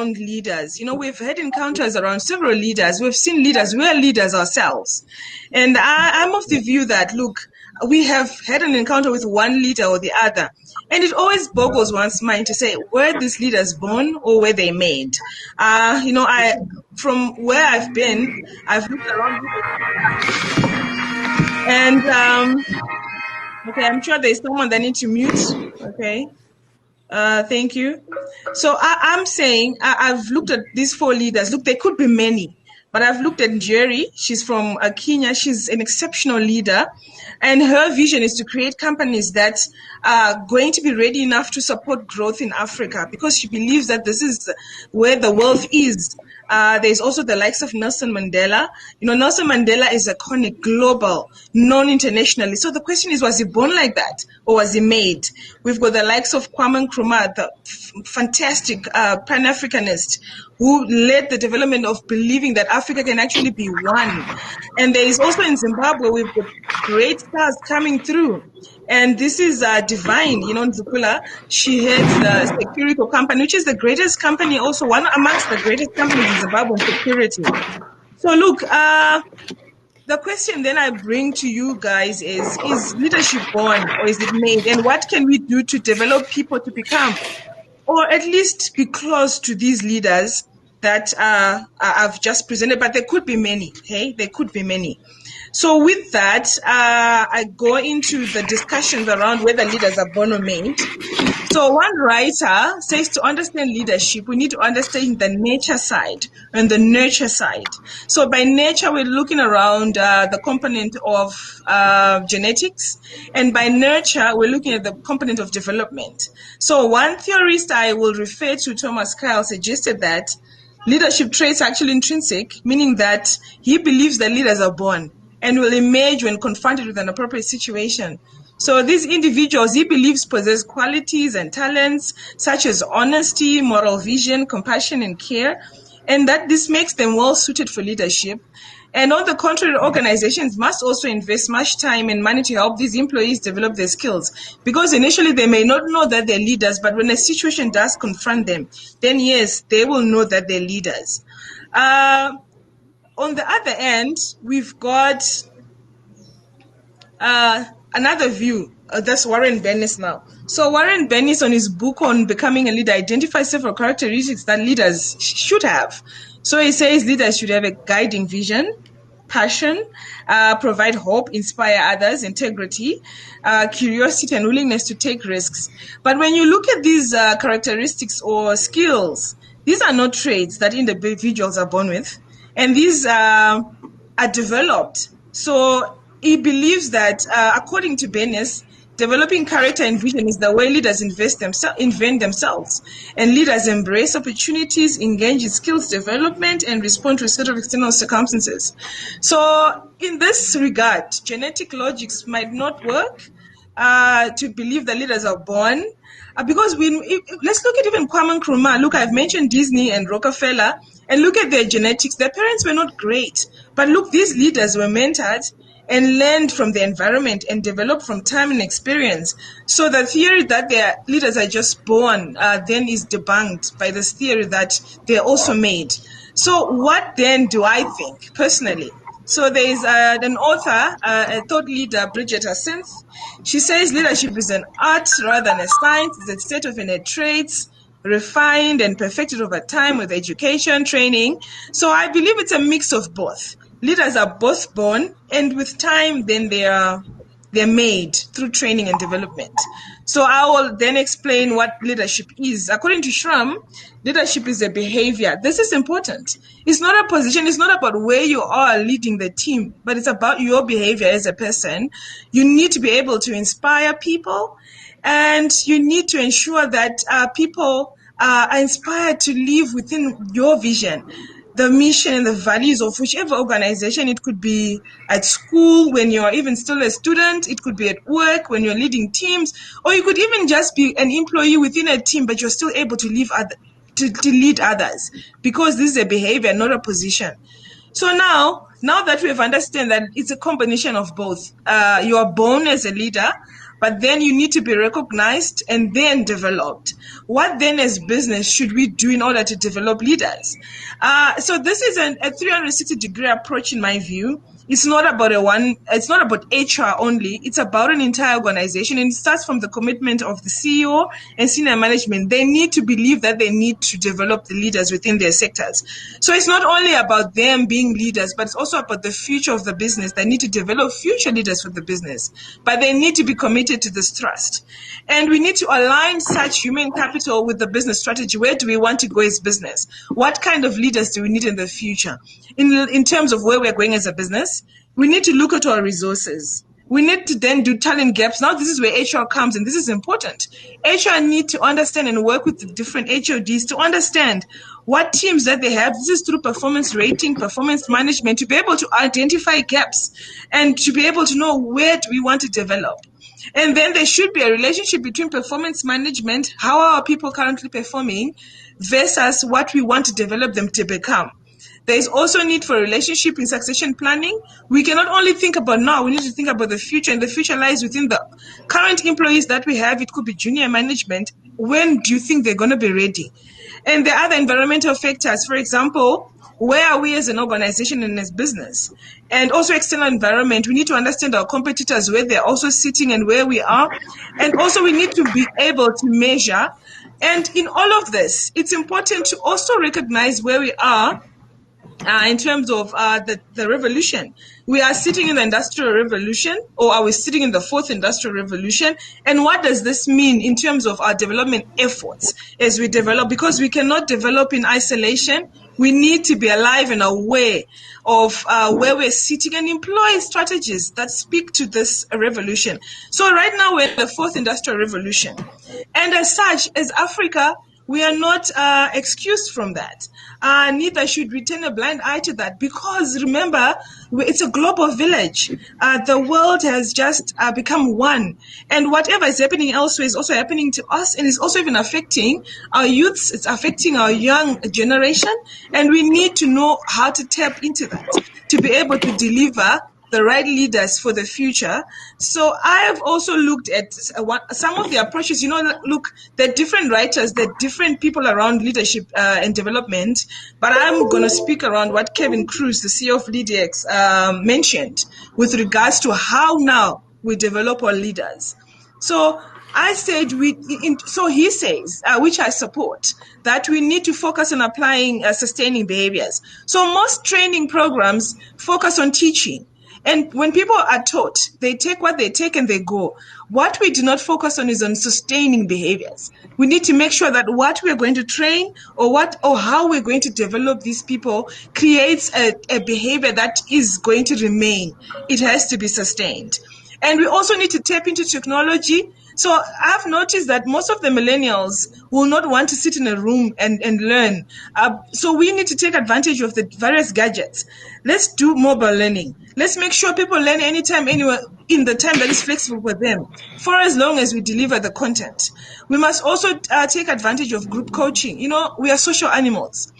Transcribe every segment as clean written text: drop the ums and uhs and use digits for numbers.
leaders. We've had encounters around several leaders. We've seen leaders. We are leaders ourselves. And I'm of the view that, look, we have had an encounter with one leader or the other. And it always boggles one's mind to say, were these leaders born or were they made? From where I've been, I've looked around and, okay, I'm sure there's someone that needs to mute. Okay. Thank you. So I'm saying I've looked at these four leaders. Look, there could be many, but I've looked at Njeri. She's from Kenya. She's an exceptional leader, and her vision is to create companies that are going to be ready enough to support growth in Africa, because she believes that this is where the wealth is. There's also the likes of Nelson Mandela. Nelson Mandela is iconic, global, known internationally. So the question is, was he born like that or was he made? We've got the likes of Kwame Nkrumah, the fantastic Pan-Africanist who led the development of believing that Africa can actually be one. And there is also in Zimbabwe, we've got great stars coming through. And this is Divine, Nzukula. She heads the Securico company, which is the greatest company, also one amongst the greatest companies in Zimbabwe security. So look, the question then I bring to you guys is leadership born or is it made? And what can we do to develop people to become, or at least be close to these leaders that I've just presented? But there could be many, okay? There could be many. So with that, I go into the discussions around whether leaders are born or made. So one writer says to understand leadership, we need to understand the nature side and the nurture side. So by nature, we're looking around the component of genetics, and by nurture, we're looking at the component of development. So one theorist I will refer to, Thomas Kyle, suggested that leadership traits are actually intrinsic, meaning that he believes that leaders are born and will emerge when confronted with an appropriate situation. So these individuals, he believes, possess qualities and talents such as honesty, moral vision, compassion, and care, and that this makes them well suited for leadership. And on the contrary, organizations must also invest much time and money to help these employees develop their skills, because initially they may not know that they're leaders, but when a situation does confront them, then yes, they will know that they're leaders. On the other end, we've got another view. That's Warren Bennis now. So Warren Bennis, on his book on becoming a leader, identifies several characteristics that leaders should have. So he says leaders should have a guiding vision, passion, provide hope, inspire others, integrity, curiosity, and willingness to take risks. But when you look at these characteristics or skills, these are not traits that individuals are born with. And these are developed. So he believes that, according to Bennis, developing character and vision is the way leaders invent themselves. And leaders embrace opportunities, engage in skills development, and respond to a set of external circumstances. So in this regard, genetic logics might not work to believe that leaders are born. Because let's look at even Kwame Nkrumah. Look, I've mentioned Disney and Rockefeller, and look at their genetics. Their parents were not great, but look, these leaders were mentored and learned from the environment and developed from time and experience. So the theory that their leaders are just born then is debunked by this theory that they're also made. So what then do I think personally? So there is an author, a thought leader, Bridget Asenth. She says leadership is an art rather than a science. It's a set of innate traits, refined and perfected over time with education, training. So I believe it's a mix of both. Leaders are both born, and with time, then they're made through training and development. So I will then explain what leadership is. According to Schramm, leadership is a behavior. This is important. It's not a position. It's not about where you are leading the team, but it's about your behavior as a person. You need to be able to inspire people, and you need to ensure that people are inspired to live within your vision, the mission and the values of whichever organization. It could be at school when you're even still a student. It could be at work when you're leading teams, or you could even just be an employee within a team, but you're still able to lead others, because this is a behavior, not a position. So now that we have understood that it's a combination of both, you are born as a leader, but then you need to be recognized and then developed. What then as business should we do in order to develop leaders? So this is a 360-degree approach in my view. It's not about it's not about HR only. It's about an entire organization, and it starts from the commitment of the CEO and senior management. They need to believe that they need to develop the leaders within their sectors. So it's not only about them being leaders, but it's also about the future of the business. They need to develop future leaders for the business, but they need to be committed to this trust. And we need to align such human capital with the business strategy. Where do we want to go as business? What kind of leaders do we need in the future? In terms of where we're going as a business, we need to look at our resources. We need to then do talent gaps. Now, this is where HR comes in. This is important. HR need to understand and work with the different HODs to understand what teams that they have. This is through performance rating, performance management, to be able to identify gaps and to be able to know where do we want to develop. And then there should be a relationship between performance management, how are our people currently performing, versus what we want to develop them to become. There is also a need for a relationship in succession planning. We cannot only think about now, we need to think about the future, and the future lies within the current employees that we have. It could be junior management. When do you think they're going to be ready? And the other environmental factors, for example, where are we as an organization and as business? And also external environment. We need to understand our competitors, where they're also sitting and where we are. And also we need to be able to measure. And in all of this, it's important to also recognize where we are in terms of the revolution. We are sitting in the industrial revolution, or are we sitting in the fourth industrial revolution? And what does this mean in terms of our development efforts as we develop? Because we cannot develop in isolation. We need to be alive and aware of where we're sitting and employ strategies that speak to this revolution. So right now we're in the fourth industrial revolution. And as such, as Africa, we are not excused from that. Neither should we turn a blind eye to that, because remember, it's a global village. The world has just become one. And whatever is happening elsewhere is also happening to us, and it's also even affecting our youths. It's affecting our young generation. And we need to know how to tap into that to be able to deliver the right leaders for the future. So I have also looked at some of the approaches. Look, there are different writers, there are different people around leadership and development, but I'm going to speak around what Kevin Cruz, the CEO of LeadX, mentioned with regards to how now we develop our leaders. So I said, so he says, which I support, that we need to focus on applying sustaining behaviors. So most training programs focus on teaching. And when people are taught, they take what they take and they go. What we do not focus on is on sustaining behaviors. We need to make sure that what we are going to train or how we're going to develop these people creates a behavior that is going to remain. It has to be sustained. And we also need to tap into technology. So I've noticed that most of the millennials will not want to sit in a room and learn. So we need to take advantage of the various gadgets. Let's do mobile learning. Let's make sure people learn anytime, anywhere, in the time that is flexible for them, for as long as we deliver the content. We must also take advantage of group coaching. We are social animals.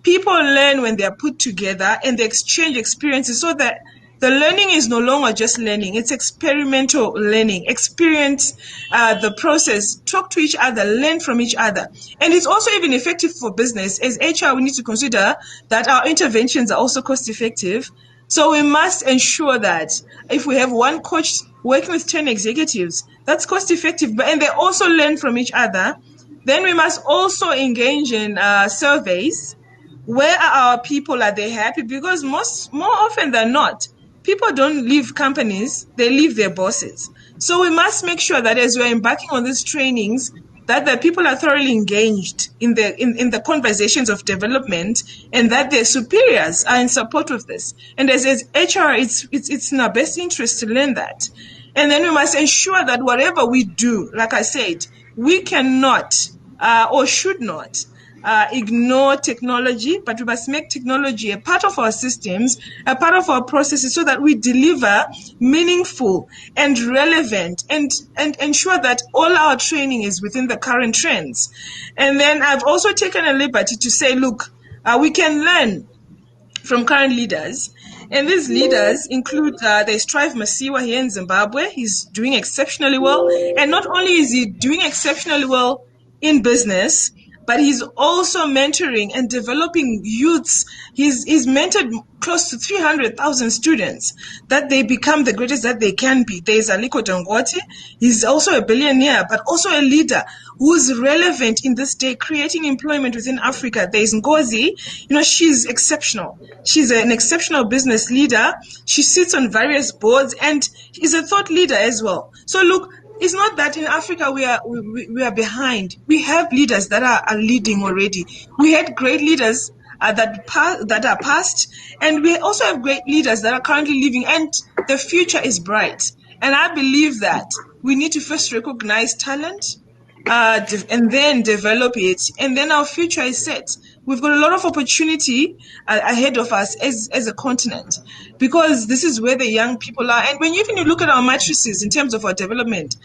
People learn when they are put together and they exchange experiences, so that the learning is no longer just learning. It's experimental learning. Experience the process, talk to each other, learn from each other. And it's also even effective for business. As HR, we need to consider that our interventions are also cost effective. So we must ensure that if we have one coach working with 10 executives, that's cost effective, and they also learn from each other. Then we must also engage in surveys. Where are our people? Are they happy? Because more often than not, people don't leave companies, they leave their bosses. So we must make sure that as we're embarking on these trainings, that the people are thoroughly engaged in the conversations of development, and that their superiors are in support of this. And as HR, it's in our best interest to learn that. And then we must ensure that whatever we do, like I said, we cannot or should not ignore technology, but we must make technology a part of our systems, a part of our processes, so that we deliver meaningful and relevant and ensure that all our training is within the current trends. And then I've also taken a liberty to say, look, we can learn from current leaders. And these leaders include, there's Strive Masiwa here in Zimbabwe. He's doing exceptionally well. And not only is he doing exceptionally well in business, but he's also mentoring and developing youths. He's mentored close to 300,000 students that they become the greatest that they can be. There's Aliko Dangote. He's also a billionaire, but also a leader who's relevant in this day, creating employment within Africa. There's Ngozi. She's exceptional. She's an exceptional business leader. She sits on various boards and is a thought leader as well. So look, it's not that in Africa we are behind. We have leaders that are leading already. We had great leaders that are past, and we also have great leaders that are currently living, and the future is bright. And I believe that we need to first recognize talent, and then develop it, and then our future is set. We've got a lot of opportunity ahead of us as a continent, because this is where the young people are. And when you look at our matrices in terms of our development,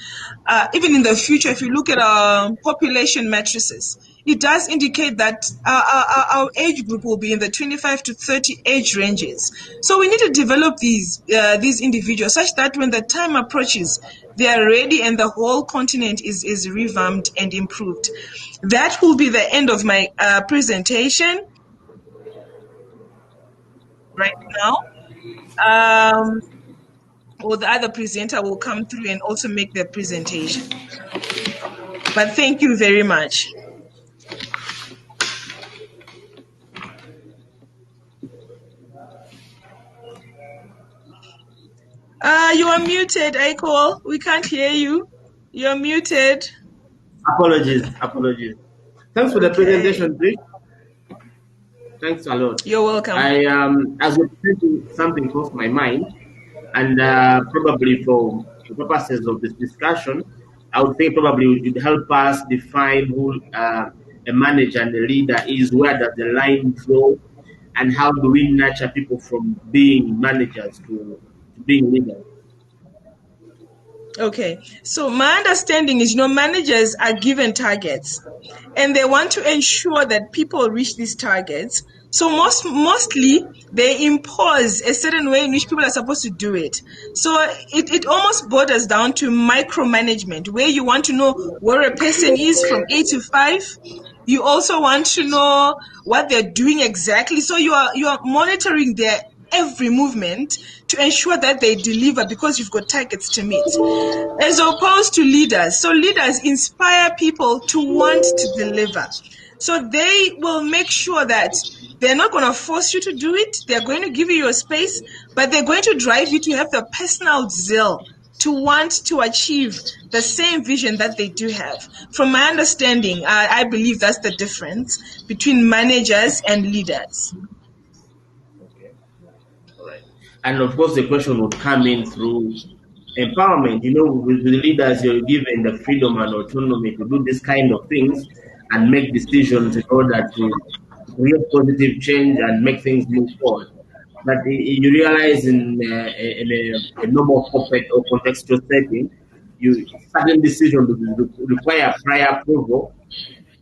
even in the future, if you look at our population matrices, it does indicate that our age group will be in the 25 to 30 age ranges. So we need to develop these individuals such that when the time approaches, they are ready and the whole continent is revamped and improved. That will be the end of my presentation right now. Or the other presenter will come through and also make their presentation. But thank you very much. You are muted, Aiko. We can't hear you. You're muted. Apologies. Thanks for the presentation, Trish. Thanks a lot. You're welcome. As you're presenting, something crossed my mind, and probably for the purposes of this discussion, I would think probably it would help us define who a manager and a leader is, where does the line flow, and how do we nurture people from being managers to being leaders. Okay, so my understanding is, managers are given targets, and they want to ensure that people reach these targets. So mostly they impose a certain way in which people are supposed to do it. So it almost borders down to micromanagement, where you want to know where a person is from 8 to 5. You also want to know what they're doing exactly. So you are monitoring their every movement to ensure that they deliver, because you've got targets to meet, as opposed to leaders. So leaders inspire people to want to deliver. So they will make sure that they're not going to force you to do it. They're going to give you your space, but they're going to drive you to have the personal zeal to want to achieve the same vision that they do have. From my understanding, I believe that's the difference between managers and leaders. And of course, the question would come in through empowerment. With the leaders, you're given the freedom and autonomy to do this kind of things and make decisions in order to create positive change and make things move forward. But you realize in a normal corporate or contextual setting, certain decisions require prior approval,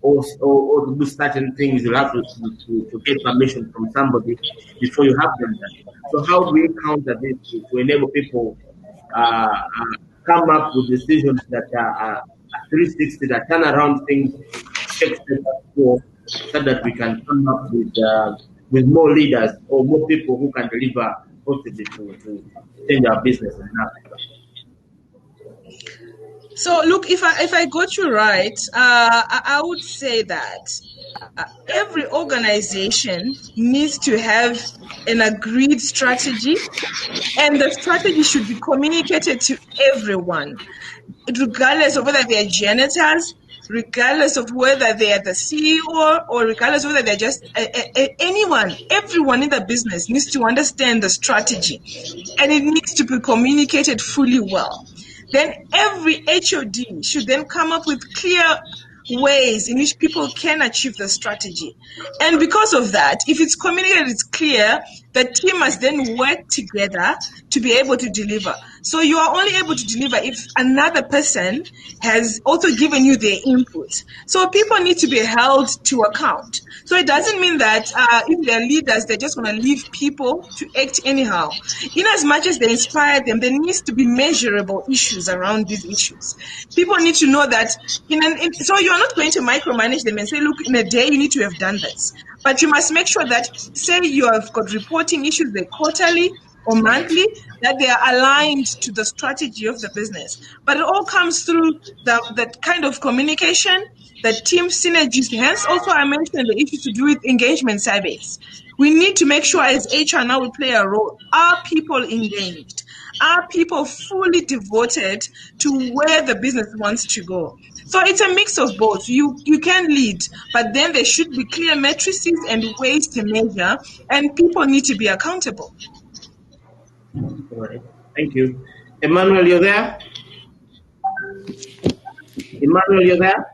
or to do certain things, you have to get permission from somebody before you have them done. So how do we counter this to enable people come up with decisions that are 360, that turn around things, check so that we can come up with more leaders or more people who can deliver positive to change our business in Africa? So look, if I got you right, I would say that every organization needs to have an agreed strategy, and the strategy should be communicated to everyone, regardless of whether they are janitors, regardless of whether they are the CEO, or regardless of whether they're just anyone. Everyone in the business needs to understand the strategy, and it needs to be communicated fully well. Then every HOD should then come up with clear ways in which people can achieve the strategy. And because of that, if it's communicated, it's clear, the team must then work together to be able to deliver. So you are only able to deliver if another person has also given you their input. So people need to be held to account. So it doesn't mean that if they're leaders, they're just going to leave people to act anyhow. In as much as they inspire them, there needs to be measurable issues around these issues. People need to know that so you're not going to micromanage them and say, look, in a day you need to have done this. But you must make sure that, say you have got reporting issues, they're quarterly or monthly, that they are aligned to the strategy of the business. But it all comes through that kind of communication, the team synergies. Hence, also I mentioned the issue to do with engagement surveys. We need to make sure as HR now we play a role. Are people engaged? Are people fully devoted to where the business wants to go? So it's a mix of both. You can lead, but then there should be clear matrices and ways to measure, and people need to be accountable. All right. Thank you. Emmanuel, you're there? Emmanuel, you're there?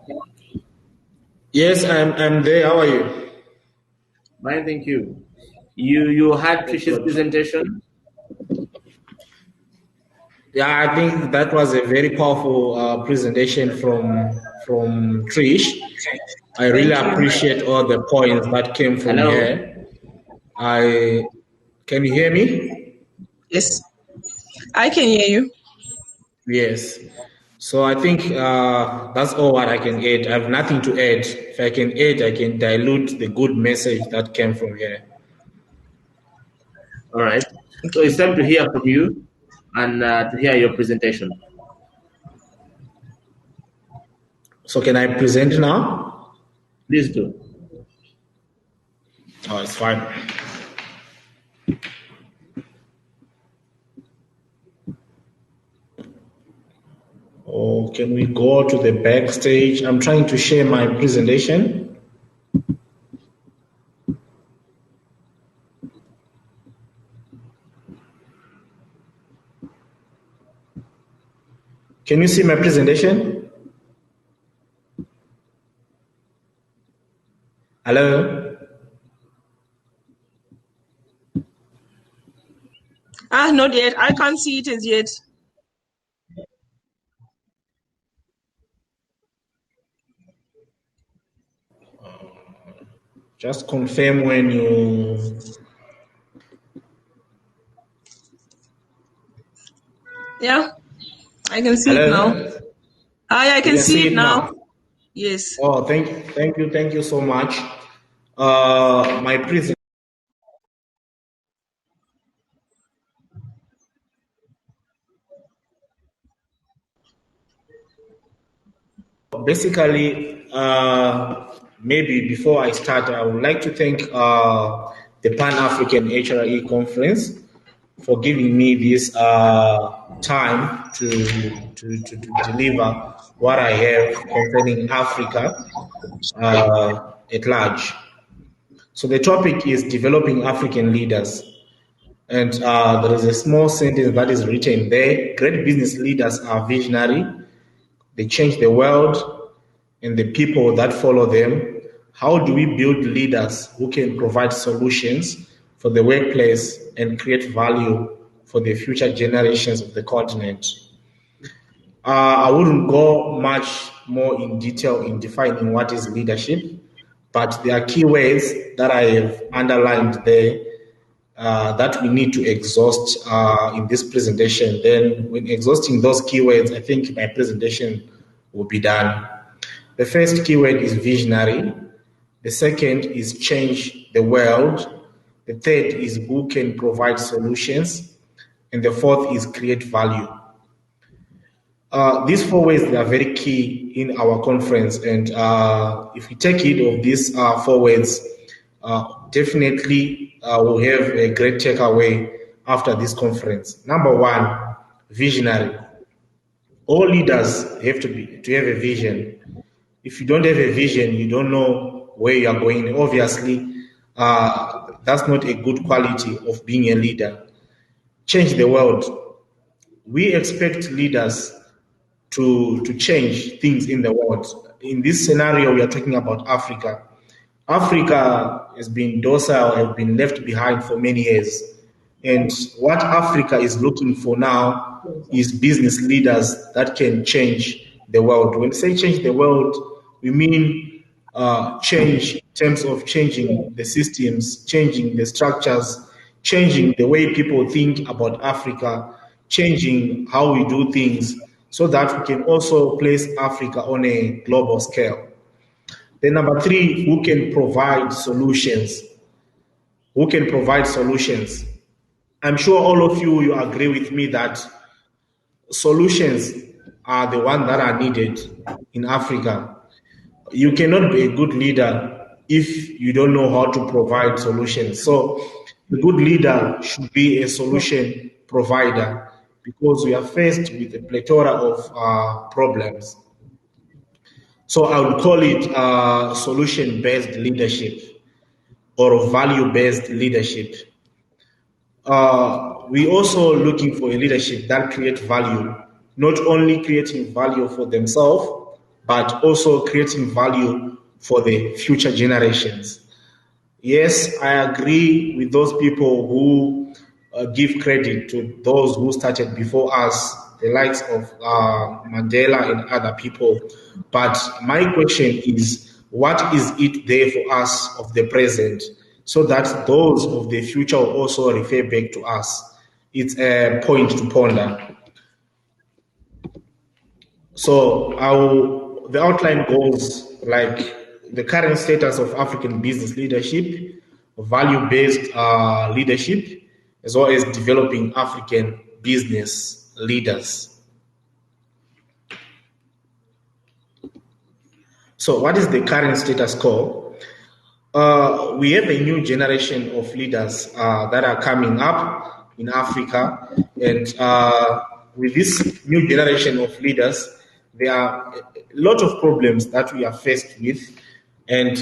Yes, I'm there. How are you? Fine, thank you. You had Trish's presentation? Yeah, I think that was a very powerful presentation from Trish. I really appreciate all the points that came from here. Can you hear me? Yes, I can hear you. Yes. So I think that's all what I can add. I have nothing to add. If I can add, I can dilute the good message that came from here. All right. So it's time to hear from you and to hear your presentation. So can I present now? Please do. Oh, it's fine. Oh, can we go to the backstage? I'm trying to share my presentation. Can you see my presentation? Hello? Not yet. I can't see it as yet. Just confirm when you... Yeah, I can see it now. I can see it now. Yes. Oh, thank you so much. My presentation. Basically, maybe before I start, I would like to thank the Pan-African HRE Conference for giving me this time to deliver what I have concerning Africa at large. So the topic is developing African leaders. And there is a small sentence that is written there. Great business leaders are visionary. They change the world and the people that follow them. How do we build leaders who can provide solutions for the workplace and create value for the future generations of the continent? I wouldn't go much more in detail in defining what is leadership, but there are key words that I have underlined there that we need to exhaust in this presentation. Then when exhausting those keywords, I think my presentation will be done. The first keyword is visionary. The second is change the world. The third is who can provide solutions. And the fourth is create value. These four words are very key in our conference. And if we take heed of these four words, definitely we'll have a great takeaway after this conference. Number one, visionary. All leaders have to have a vision. If you don't have a vision, you don't know where you are going. Obviously, that's not a good quality of being a leader. Change the world. We expect leaders to change things in the world. In this scenario, we are talking about Africa. Africa has been docile, has been left behind for many years. And what Africa is looking for now is business leaders that can change the world. When we say change the world, we mean change in terms of changing the systems, changing the structures, changing the way people think about Africa, changing how we do things so that we can also place Africa on a global scale. Then number three, who can provide solutions? Who can provide solutions? I'm sure all of you agree with me that solutions are the ones that are needed in Africa. You cannot be a good leader if you don't know how to provide solutions. So a good leader should be a solution provider because we are faced with a plethora of problems. So I would call it solution-based leadership or value-based leadership. We also looking for a leadership that creates value, not only creating value for themselves, but also creating value for the future generations. Yes, I agree with those people who give credit to those who started before us, the likes of Mandela and other people. But my question is, what is it there for us of the present so that those of the future will also refer back to us? It's a point to ponder. So the outline goes like the current status of African business leadership, value-based leadership, as well as developing African business leaders. So what is the current status quo? We have a new generation of leaders that are coming up in Africa, and with this new generation of leaders, there are a lot of problems that we are faced with. And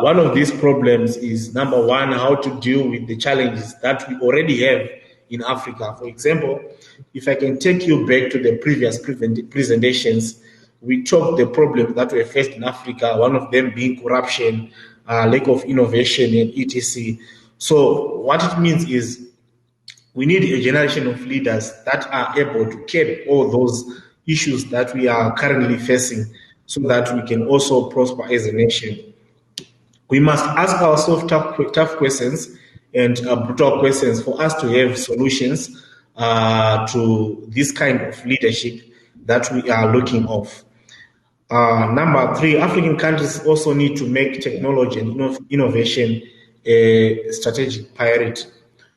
one of these problems is, number one, how to deal with the challenges that we already have in Africa. For example, if I can take you back to the previous presentations, we talked the problems that were faced in Africa, one of them being corruption, lack of innovation, and etc. So what it means is we need a generation of leaders that are able to curb all those issues that we are currently facing so that we can also prosper as a nation. We must ask ourselves tough questions and brutal questions for us to have solutions to this kind of leadership that we are looking of. Number three, African countries also need to make technology and innovation a strategic priority.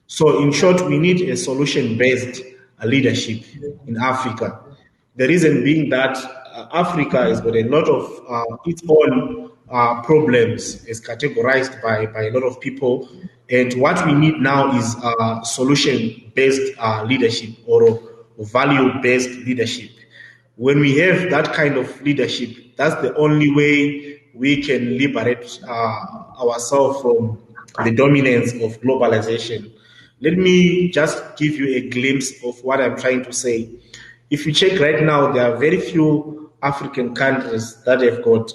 So in short, we need a solution-based leadership in Africa. The reason being that Africa has got a lot of its own problems, is categorized by a lot of people. And what we need now is solution-based leadership or value-based leadership. When we have that kind of leadership, that's the only way we can liberate ourselves from the dominance of globalization. Let me just give you a glimpse of what I'm trying to say. If you check right now, there are very few African countries that have got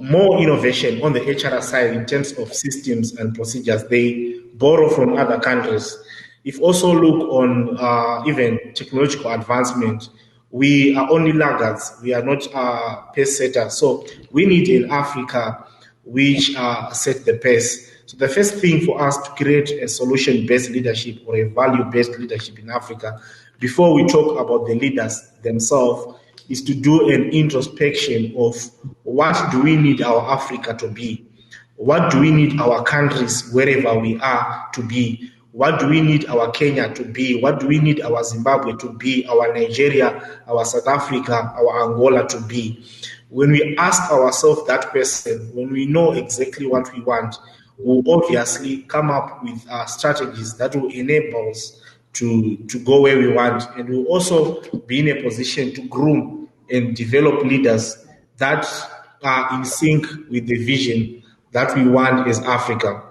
more innovation on the HR side in terms of systems and procedures. They borrow from other countries. If also look on even technological advancement, we are only laggards. We are not pace setters. So we need in Africa which set the pace. So the first thing for us to create a solution-based leadership or a value-based leadership in Africa, before we talk about the leaders themselves, is to do an introspection of what do we need our Africa to be? What do we need our countries, wherever we are, to be? What do we need our Kenya to be? What do we need our Zimbabwe to be, our Nigeria, our South Africa, our Angola to be? When we ask ourselves that question, when we know exactly what we want, we'll obviously come up with strategies that will enable us to go where we want, and we'll also be in a position to groom and develop leaders that are in sync with the vision that we want as Africa.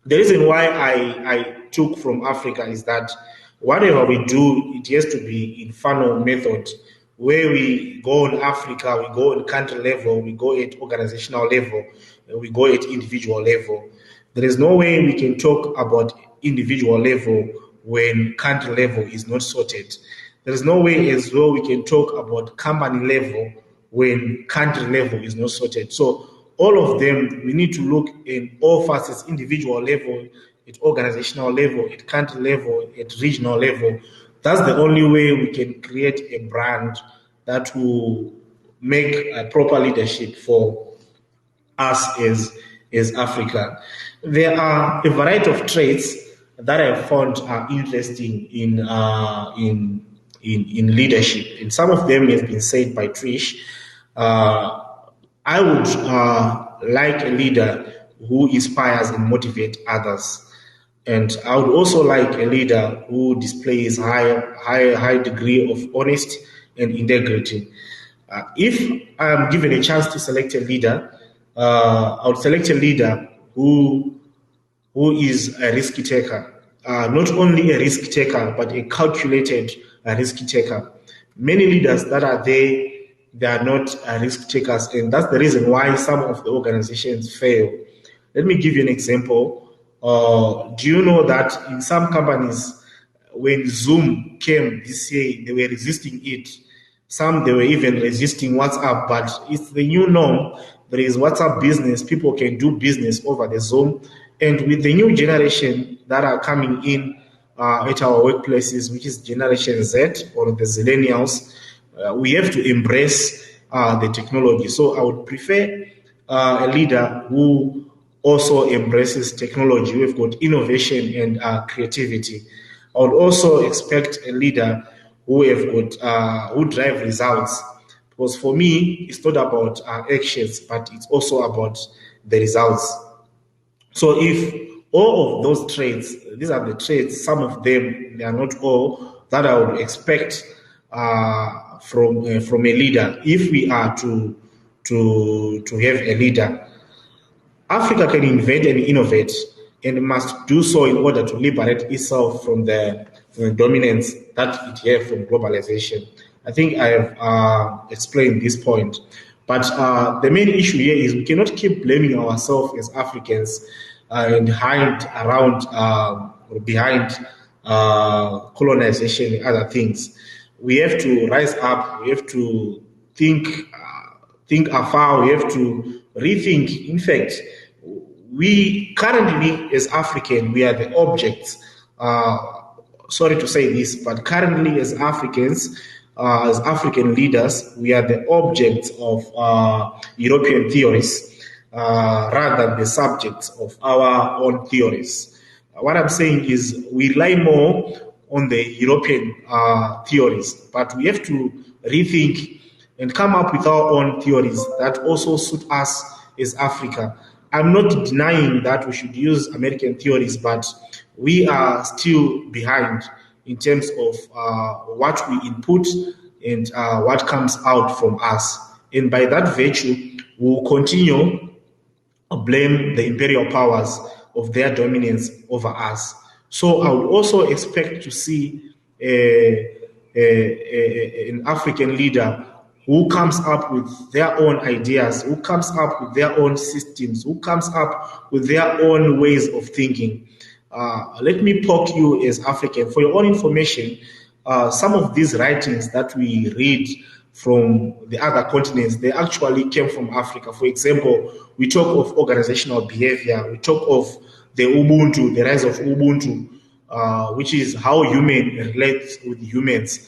The reason why I took from Africa is that whatever we do, it has to be in funnel method, where we go in Africa, we go at country level, we go at organizational level, and we go at individual level. There is no way we can talk about individual level when country level is not sorted. There is no way as well we can talk about company level when country level is not sorted. So all of them, we need to look in all facets, individual level, at organizational level, at country level, at regional level. That's the only way we can create a brand that will make a proper leadership for us as Africa. There are a variety of traits that I found are interesting in leadership, and some of them have been said by Trish. I would like a leader who inspires and motivates others. And I would also like a leader who displays high degree of honesty and integrity. If I'm given a chance to select a leader, I would select a leader who is a risk taker. Not only a risk taker, but a calculated risk taker. Many leaders that are there, they are not risk takers, and that's the reason why some of the organizations fail. Let me give you an example. Do you know that in some companies, when Zoom came this year, they were resisting it. Some, they were even resisting WhatsApp, but it's the new norm. There is WhatsApp business. People can do business over the Zoom. And with the new generation that are coming in at our workplaces, which is Generation Z or the Zillennials, we have to embrace the technology. So I would prefer a leader who also embraces technology. We've got innovation and creativity. I would also expect a leader who have got who drive results, because for me it's not about actions, but it's also about the results. So if all of those traits, these are the traits, some of them, they are not all, that I would expect from a leader. If we are to have a leader, Africa can invent and innovate, and must do so in order to liberate itself from the dominance that it has from globalization. I think I have explained this point. But the main issue here is we cannot keep blaming ourselves as Africans and hide around or behind colonization and other things. We have to rise up. We have to think afar. We have to rethink. In fact, we currently, as African, we are the objects. Sorry to say this, but currently, as Africans, as African leaders, we are the objects of European theories rather than the subjects of our own theories. What I'm saying is we rely more on the European theories, but we have to rethink and come up with our own theories that also suit us as Africa. I'm not denying that we should use American theories, but we are still behind in terms of what we input and what comes out from us. And by that virtue, we'll continue to blame the imperial powers of their dominance over us. So I would also expect to see an African leader who comes up with their own ideas, who comes up with their own systems, who comes up with their own ways of thinking. Let me poke you as African. For your own information, some of these writings that we read from the other continents, they actually came from Africa. For example, we talk of organizational behavior, we talk of the Ubuntu, the rise of Ubuntu, which is how humans relate with humans.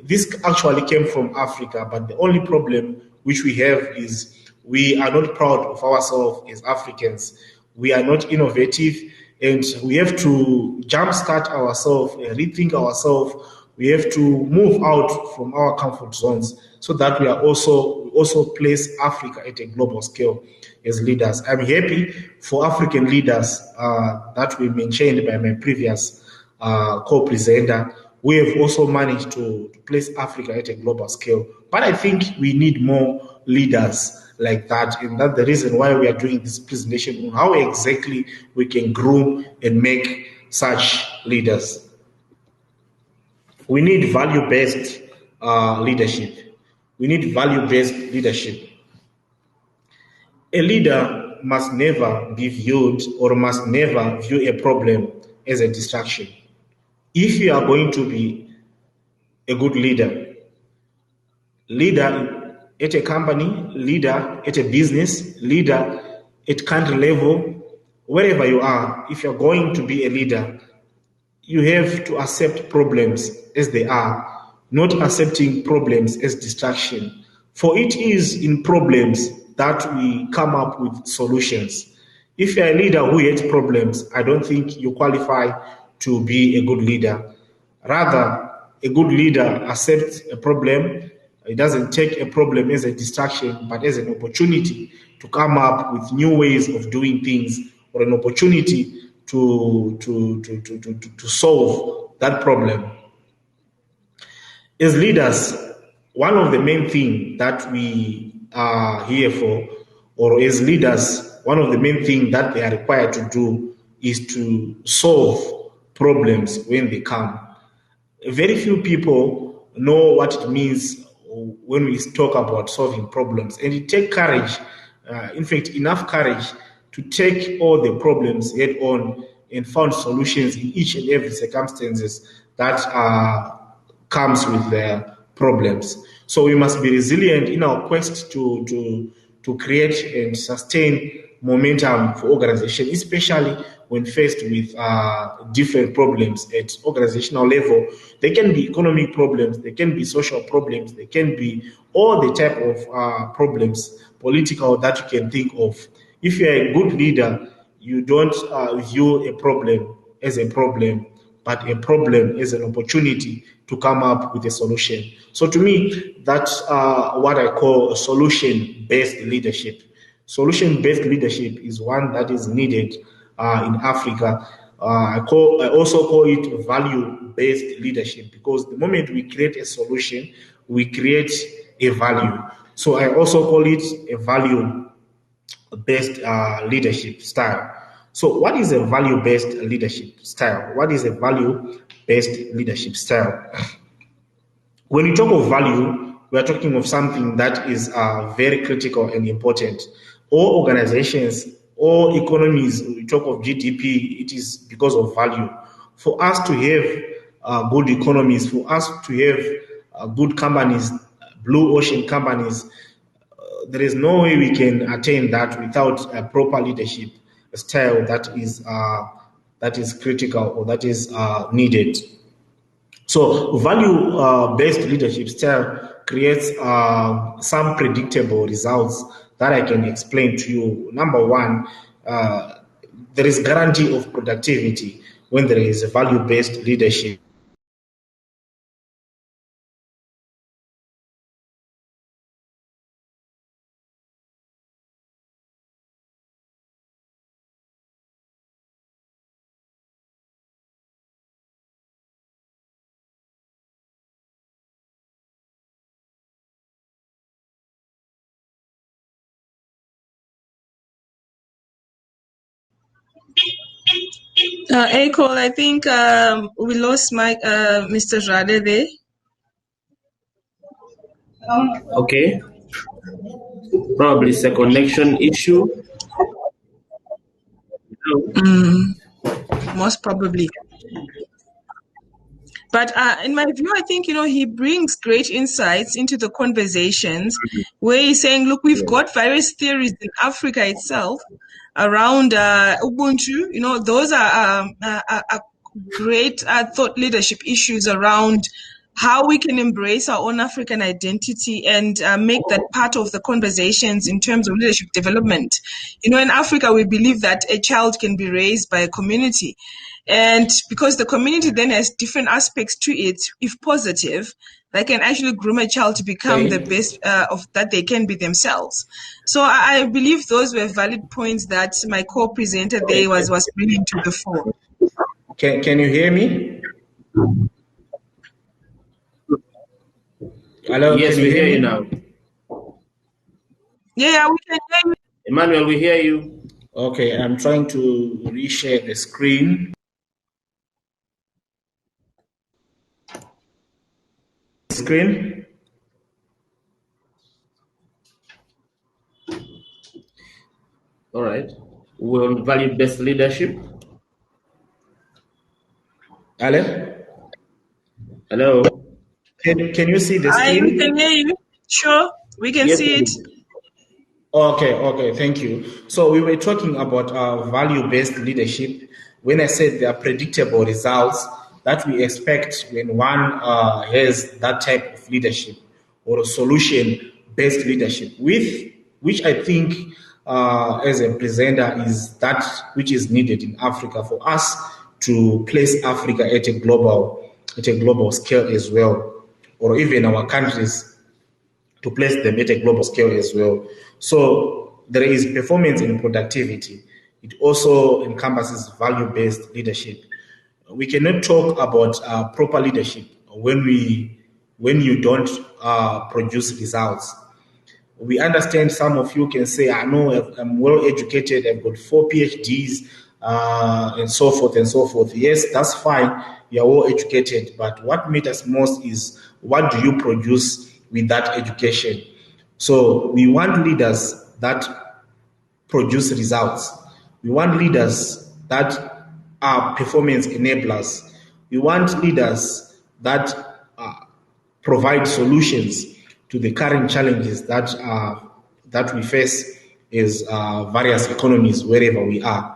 This actually came from Africa, but the only problem which we have is we are not proud of ourselves as Africans. We are not innovative, and we have to jumpstart ourselves, rethink ourselves. We have to move out from our comfort zones so that we also place Africa at a global scale as leaders. I'm happy for African leaders that we mentioned by my previous co-presenter. We have also managed to place Africa at a global scale. But I think we need more leaders like that. And that's the reason why we are doing this presentation on how exactly we can groom and make such leaders. We need value-based leadership. We need value-based leadership. A leader must never be viewed or must never view a problem as a distraction. If you are going to be a good leader at a company, leader at a business, leader at country level, wherever you are, if you're going to be a leader, you have to accept problems as they are, not accepting problems as distraction. For it is in problems that we come up with solutions. If you're a leader who hates problems, I don't think you qualify to be a good leader. Rather, a good leader accepts a problem. It doesn't take a problem as a distraction, but as an opportunity to come up with new ways of doing things, or an opportunity to solve that problem. As leaders, one of the main things that we are here for, or as leaders, one of the main things that they are required to do is to solve problems when they come. Very few people know what it means when we talk about solving problems, and it takes courage, in fact, enough courage to take all the problems head on and find solutions in each and every circumstances that comes with the problems. So we must be resilient in our quest to create and sustain momentum for organization, especially when faced with different problems at organizational level. They can be economic problems, they can be social problems, they can be all the type of problems, political, that you can think of. If you're a good leader, you don't view a problem as a problem, but a problem as an opportunity to come up with a solution. So to me, that's what I call solution-based leadership. Solution-based leadership is one that is needed in Africa. I also call it value-based leadership, because the moment we create a solution, we create a value. So I also call it a value-based leadership style. So what is a value-based leadership style? What is a value-based leadership style? When we talk of value, we are talking of something that is very critical and important. All organizations, all economies, we talk of GDP, it is because of value. For us to have good economies, for us to have good companies, blue ocean companies, there is no way we can attain that without a proper leadership style that is critical, or that is needed. So value-based leadership style creates some predictable results that I can explain to you. Number one, there is guarantee of productivity when there is a value-based leadership. Akol, I think we lost Mr. Rade there. Okay, probably it's a connection issue. Most probably. But in my view, I think, he brings great insights into the conversations where he's saying, look, we've got various theories in Africa itself around Ubuntu. Those are great thought leadership issues around how we can embrace our own African identity and make that part of the conversations in terms of leadership development. In Africa, we believe that a child can be raised by a community. And because the community then has different aspects to it, if positive, they can actually groom a child to become the best of that they can be themselves. So I believe those were valid points that my co-presenter there was bringing to the fore. Can you hear me? Hello. Yes, we hear you now. Yeah, we can hear you. Emmanuel, we hear you. Okay, I'm trying to reshare the screen. All right. We're on value-based leadership. Alan, Hello. can you see the We can screen? hear you. Sure, we can Yes, see it. please. Okay, thank you. So we were talking about value-based leadership. When I said there are predictable results that we expect when one has that type of leadership or a solution-based leadership, with which I think as a presenter is that which is needed in Africa for us to place Africa at a global scale as well, or even our countries to place them at a global scale as well. So there is performance and productivity. It also encompasses value-based leadership. We cannot talk about proper leadership when you don't produce results. We understand some of you can say, I know I'm well educated, I've got 4 PhDs, and so forth and so forth. Yes, that's fine. You're well educated, but what matters most is what do you produce with that education? So we want leaders that produce results. We want leaders that are performance enablers. We want leaders that provide solutions to the current challenges that we face as various economies wherever we are.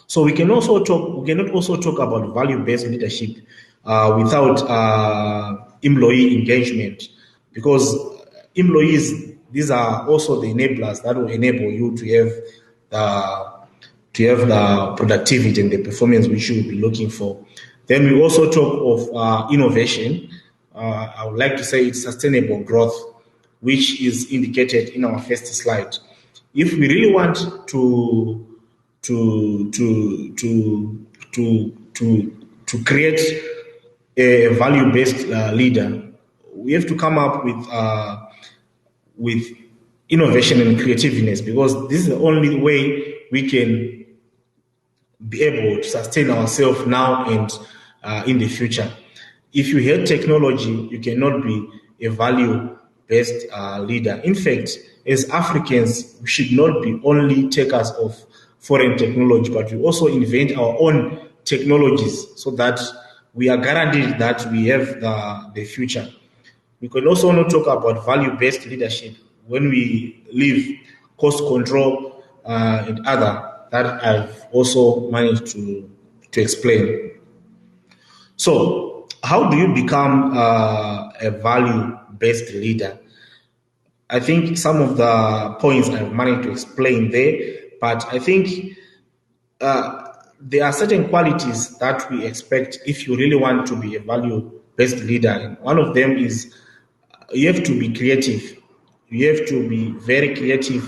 So we can also talk. We cannot also talk about value-based leadership without employee engagement, because employees, these are also the enablers that will enable you to have the productivity and the performance which you will be looking for. Then we also talk of innovation. I would like to say it's sustainable growth, which is indicated in our first slide. If we really want to create a value-based leader, we have to come up with innovation and creativeness, because this is the only way we can be able to sustain ourselves now and in the future. If you hate technology, you cannot be a value-based leader. In fact, as Africans, we should not be only takers of foreign technology, but we also invent our own technologies so that we are guaranteed that we have the future. We can also not talk about value-based leadership when we leave cost control and other that I've also managed to explain. So, how do you become a value-based leader? I think some of the points I've managed to explain there, but I think there are certain qualities that we expect if you really want to be a value-based leader. And one of them is you have to be creative. You have to be very creative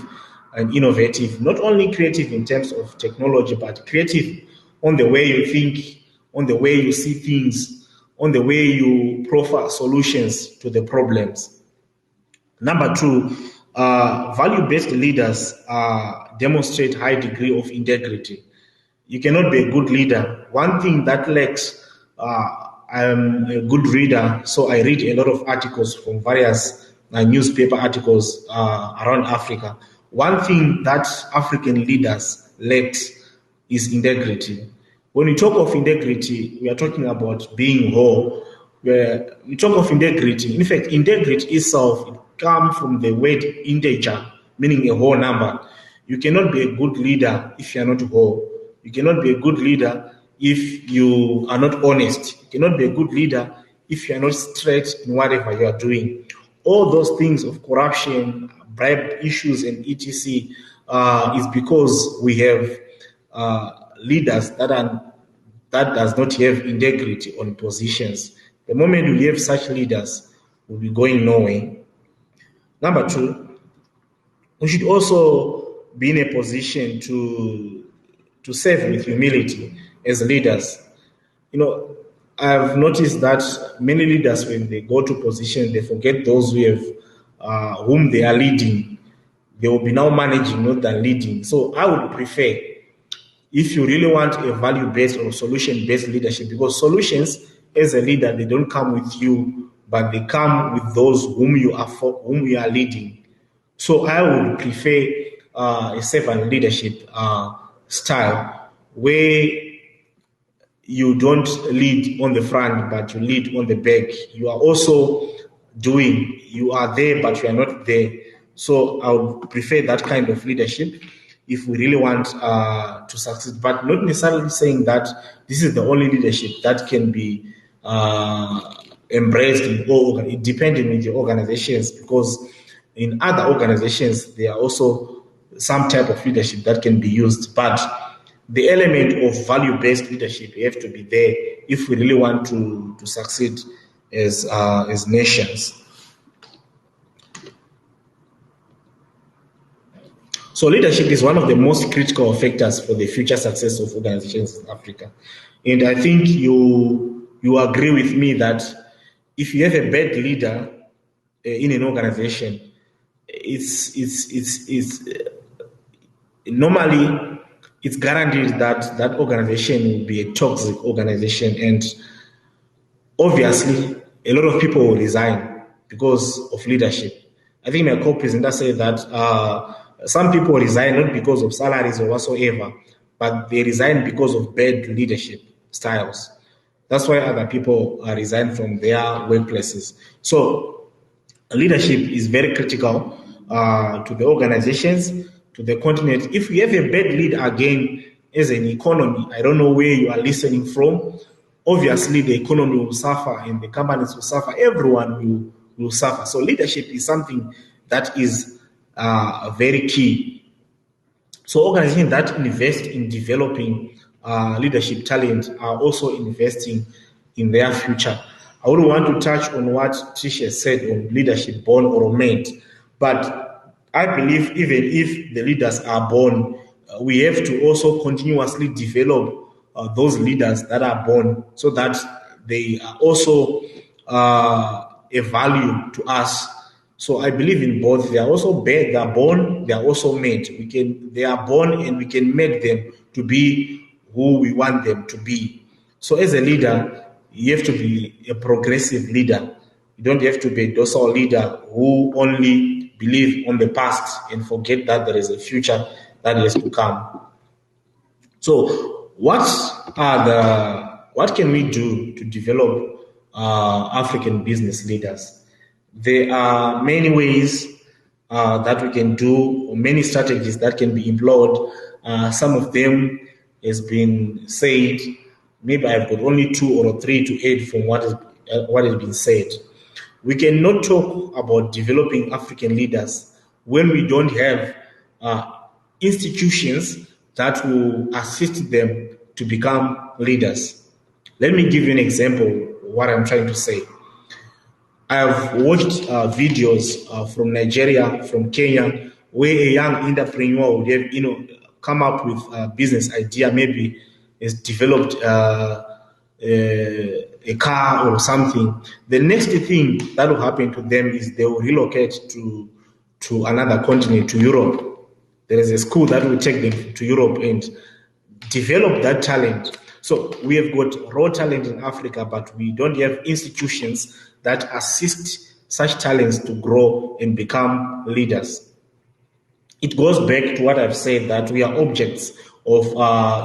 and innovative. Not only creative in terms of technology, but creative on the way you think, on the way you see things, on the way you proffer solutions to the problems. Number two, value-based leaders demonstrate high degree of integrity. You cannot be a good leader. One thing that lacks, I'm a good reader, so I read a lot of articles from various newspaper articles around Africa. One thing that African leaders lack is integrity. When we talk of integrity, we are talking about being whole. Where we talk of integrity, in fact, integrity itself it comes from the word integer, meaning a whole number. You cannot be a good leader if you are not whole. You cannot be a good leader if you are not honest. You cannot be a good leader if you are not straight in whatever you are doing. All those things of corruption, bribe issues, and etc. Is because we have leaders that does not have integrity on positions. The moment we have such leaders, we'll be going nowhere. Number two, we should also be in a position to serve with humility as leaders. You know, I've noticed that many leaders, when they go to position, they forget those whom they are leading. They will be now managing, not than leading. So I would prefer, if you really want a value-based or solution-based leadership, because solutions as a leader, they don't come with you, but they come with those whom you are leading. So I would prefer a servant leadership style where you don't lead on the front, but you lead on the back. You are also you are there, but you are not there. So I would prefer that kind of leadership if we really want to succeed, but not necessarily saying that this is the only leadership that can be embraced in all, depending on the organizations, because in other organizations there are also some type of leadership that can be used, but the element of value-based leadership have to be there if we really want to succeed as nations. So leadership is one of the most critical factors for the future success of organizations in Africa. And I think you agree with me that if you have a bad leader in an organization, normally it's guaranteed that that organization will be a toxic organization, and obviously a lot of people will resign because of leadership. I think my co-presenter said that some people resign not because of salaries or whatsoever, but they resign because of bad leadership styles. That's why other people resign from their workplaces. So leadership is very critical to the organizations, to the continent. If we have a bad lead again as an economy, I don't know where you are listening from, obviously the economy will suffer and the companies will suffer, everyone will suffer. So leadership is something that is very key. So organizations that invest in developing leadership talent are also investing in their future. I would want to touch on what Tricia said on leadership, born or made, but I believe even if the leaders are born, we have to also continuously develop those leaders that are born so that they are also a value to us. So I believe in both. They are also bad, they are born, they are also made. They are born and we can make them to be who we want them to be. So as a leader, you have to be a progressive leader. You don't have to be a docile leader who only believe on the past and forget that there is a future that is to come. So what can we do to develop African business leaders? There are many ways that we can do, or many strategies that can be employed. Some of them has been said. Maybe I've got only 2 or 3 to add from what has been said. We cannot talk about developing African leaders when we don't have institutions that will assist them to become leaders. Let me give you an example of what I'm trying to say. I've watched videos from Nigeria, from Kenya, where a young entrepreneur would have, come up with a business idea, maybe has developed a car or something. The next thing that will happen to them is they will relocate to another continent, to Europe. There is a school that will take them to Europe and develop that talent. So we have got raw talent in Africa, but we don't have institutions that assist such talents to grow and become leaders. It goes back to what I've said, that we are objects of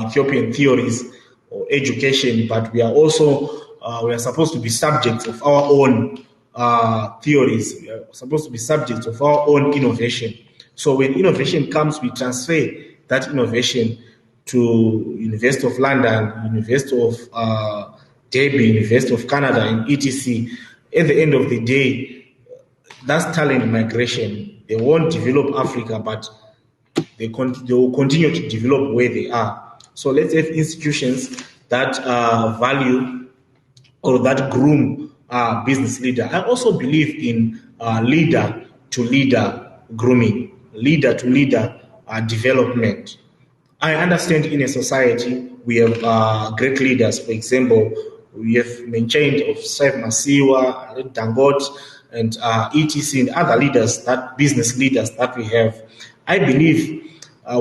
Ethiopian theories or education, but we are also we are supposed to be subjects of our own theories. We are supposed to be subjects of our own innovation. So when innovation comes, we transfer that innovation to University of London, University of Derby, University of Canada, and etc. At the end of the day, that's talent migration. They won't develop Africa, but they will continue to develop where they are. So let's have institutions that value or that groom business leader. I also believe in leader-to-leader grooming, leader-to-leader development. I understand in a society we have great leaders. For example, we have mentioned of Saif Masiwa, Dangote, and etc. and other leaders, that business leaders that we have. I believe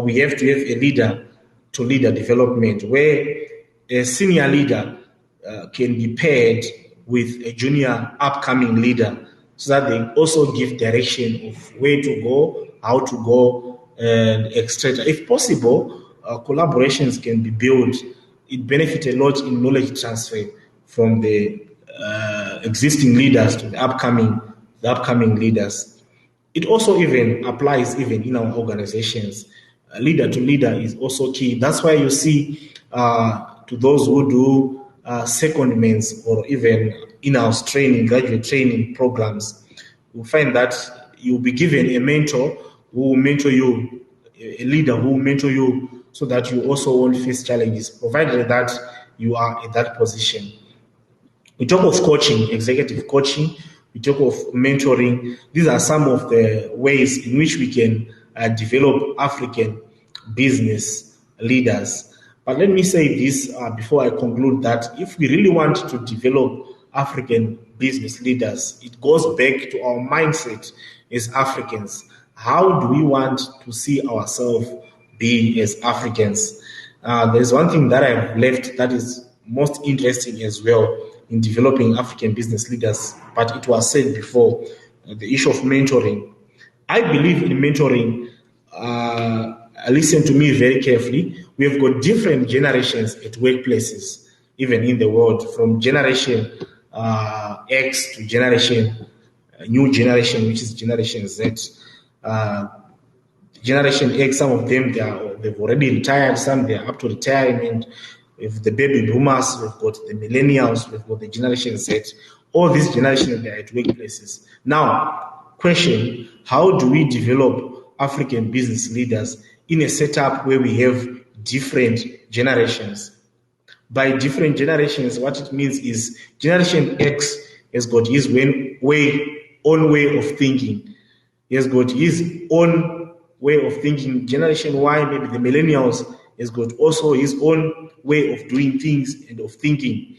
we have to have a leader-to-leader development where a senior leader can be paired with a junior upcoming leader so that they also give direction of where to go, how to go, and etc. If possible, collaborations can be built it benefits a lot in knowledge transfer from the existing leaders to the upcoming leaders. It also even applies even in our organizations. Leader to leader is also key. That's why you see to those who do secondments or even in-house training, graduate training programs, you find that you'll be given a mentor who will mentor you, a leader who will mentor you, so that you also won't face challenges, provided that you are in that position. We talk of coaching, executive coaching, we talk of mentoring. These are some of the ways in which we can develop African business leaders. But let me say this before I conclude, that if we really want to develop African business leaders, it goes back to our mindset as Africans. How do we want to see ourselves be as Africans? There's one thing that I've left that is most interesting as well in developing African business leaders, but it was said before, the issue of mentoring. I believe in mentoring. Listen to me very carefully. We have got different generations at workplaces, even in the world, from generation X to new generation, which is Generation Z. Generation X, some of them they've already retired, some they are up to retirement. With the baby boomers, we've got the millennials, we've got the Generation Z. All these generations, they are at workplaces. Now, question: how do we develop African business leaders in a setup where we have different generations? By different generations, what it means is Generation X has got his own way of thinking. He has got his own way of thinking. Generation Y, maybe the millennials, has got also his own way of doing things and of thinking.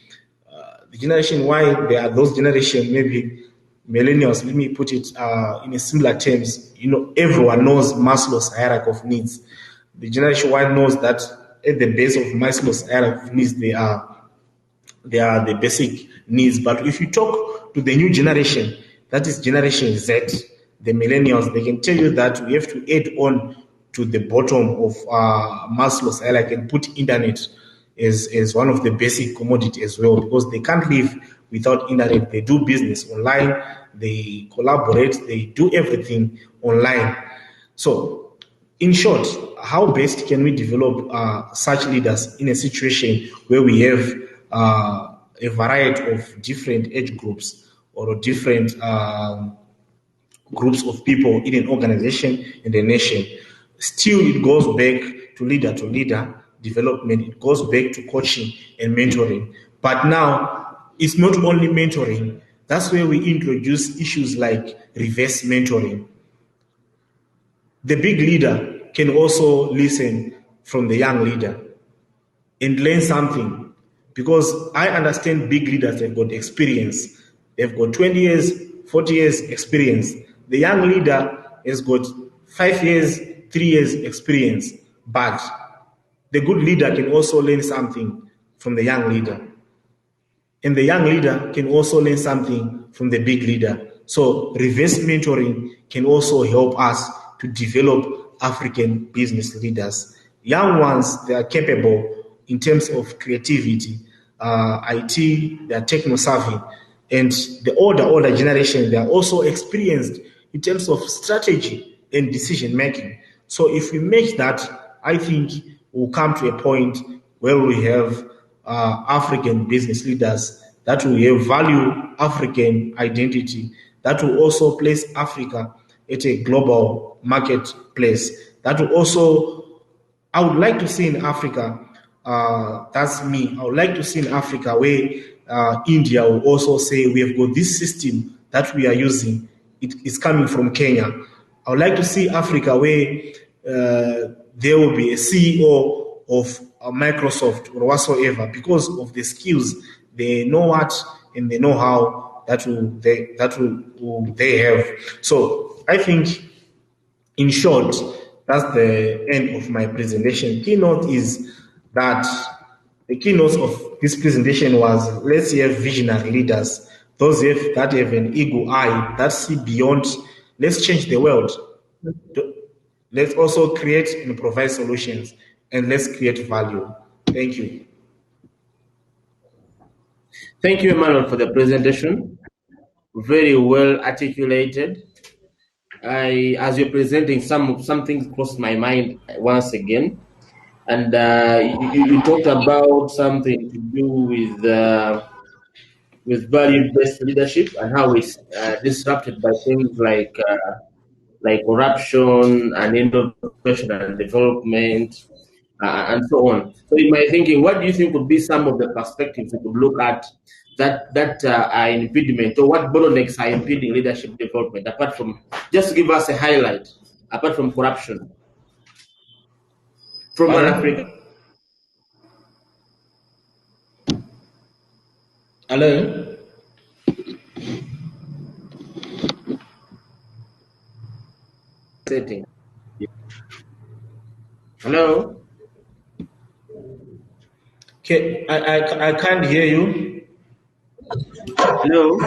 The Generation Y, there are those generations, maybe millennials, let me put it in a similar terms. Everyone knows Maslow's hierarchy of needs. The Generation Y knows that at the base of Maslow's hierarchy of needs, they are the basic needs. But if you talk to the new generation, that is Generation Z, the millennials, they can tell you that we have to add on to the bottom of Maslow's hierarchy and put internet as one of the basic commodity as well, because they can't live without internet. They do business online, they collaborate, they do everything online. So, in short, how best can we develop such leaders in a situation where we have a variety of different age groups or different groups of people in an organization, in a nation? Still, it goes back to leader development. It goes back to coaching and mentoring. But now, it's not only mentoring. That's where we introduce issues like reverse mentoring. The big leader can also listen from the young leader and learn something, because I understand big leaders have got experience. They've got 20 years, 40 years experience. The young leader has got 5 years, 3 years experience, but the good leader can also learn something from the young leader. And the young leader can also learn something from the big leader. So reverse mentoring can also help us to develop African business leaders. Young ones, they are capable in terms of creativity, IT, they are techno-savvy. And the older generation, they are also experienced in terms of strategy and decision-making. So if we make that, I think we'll come to a point where we have African business leaders that will have value African identity, that will also place Africa at a global marketplace. That will also, I would like to see in Africa, that's me, I would like to see in Africa where India will also say, we have got this system that we are using, it is coming from Kenya. I would like to see Africa where there will be a CEO of Microsoft or whatsoever, because of the skills, they know what and they know how that will they have. So I think, in short, that's the end of my presentation. Keynote is that the keynote of this presentation was, let's have visionary leaders, those that have an eagle eye, that see beyond. Let's change the world. Let's also create and provide solutions, and let's create value. Thank you. Thank you, Emmanuel, for the presentation. Very well articulated. As you're presenting, some things crossed my mind once again, and you talked about something to do with value-based leadership and how it's disrupted by things like corruption and innovation and development and so on. So, in my thinking, what do you think would be some of the perspectives we could look at that are impediment, or what bottlenecks are impeding leadership development, apart from, just to give us a highlight, apart from corruption from an African? Hello? Setting. Hello? Okay, I can't hear you. Hello?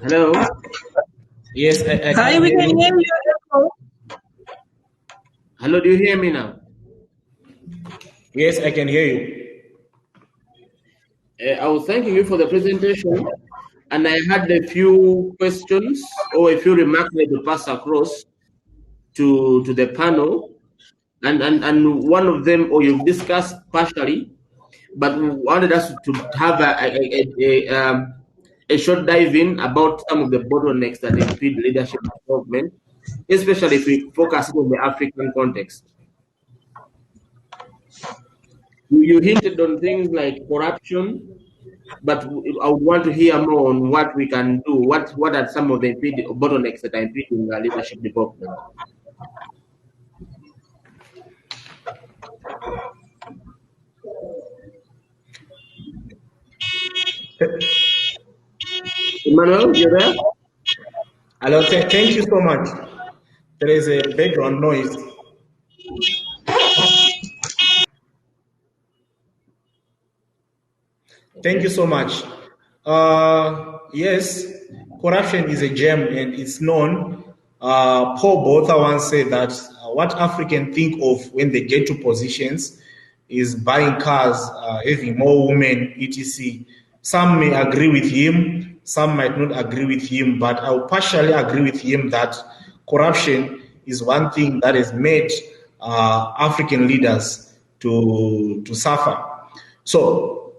Hello? Yes, I Hi, can we hear can you. hear you. Hello, do you hear me now? Yes, I can hear you. I was thanking you for the presentation, and I had a few questions or a few remarks to pass across to the panel, and one of them, or you've discussed partially, but we wanted us to have a short dive in about some of the bottlenecks that impede leadership development, especially if we focus on the African context. You hinted on things like corruption, but I would want to hear more on what we can do. What are some of the bottlenecks that are impeding leadership development? Emmanuel, you there? Hello, thank you so much. There is a background noise. Thank you so much. Yes, corruption is a gem and it's known. Paul Botha once said that what Africans think of when they get to positions is buying cars, having more women, etc. Some may agree with him, some might not agree with him, but I'll partially agree with him that corruption is one thing that has made African leaders to suffer. So,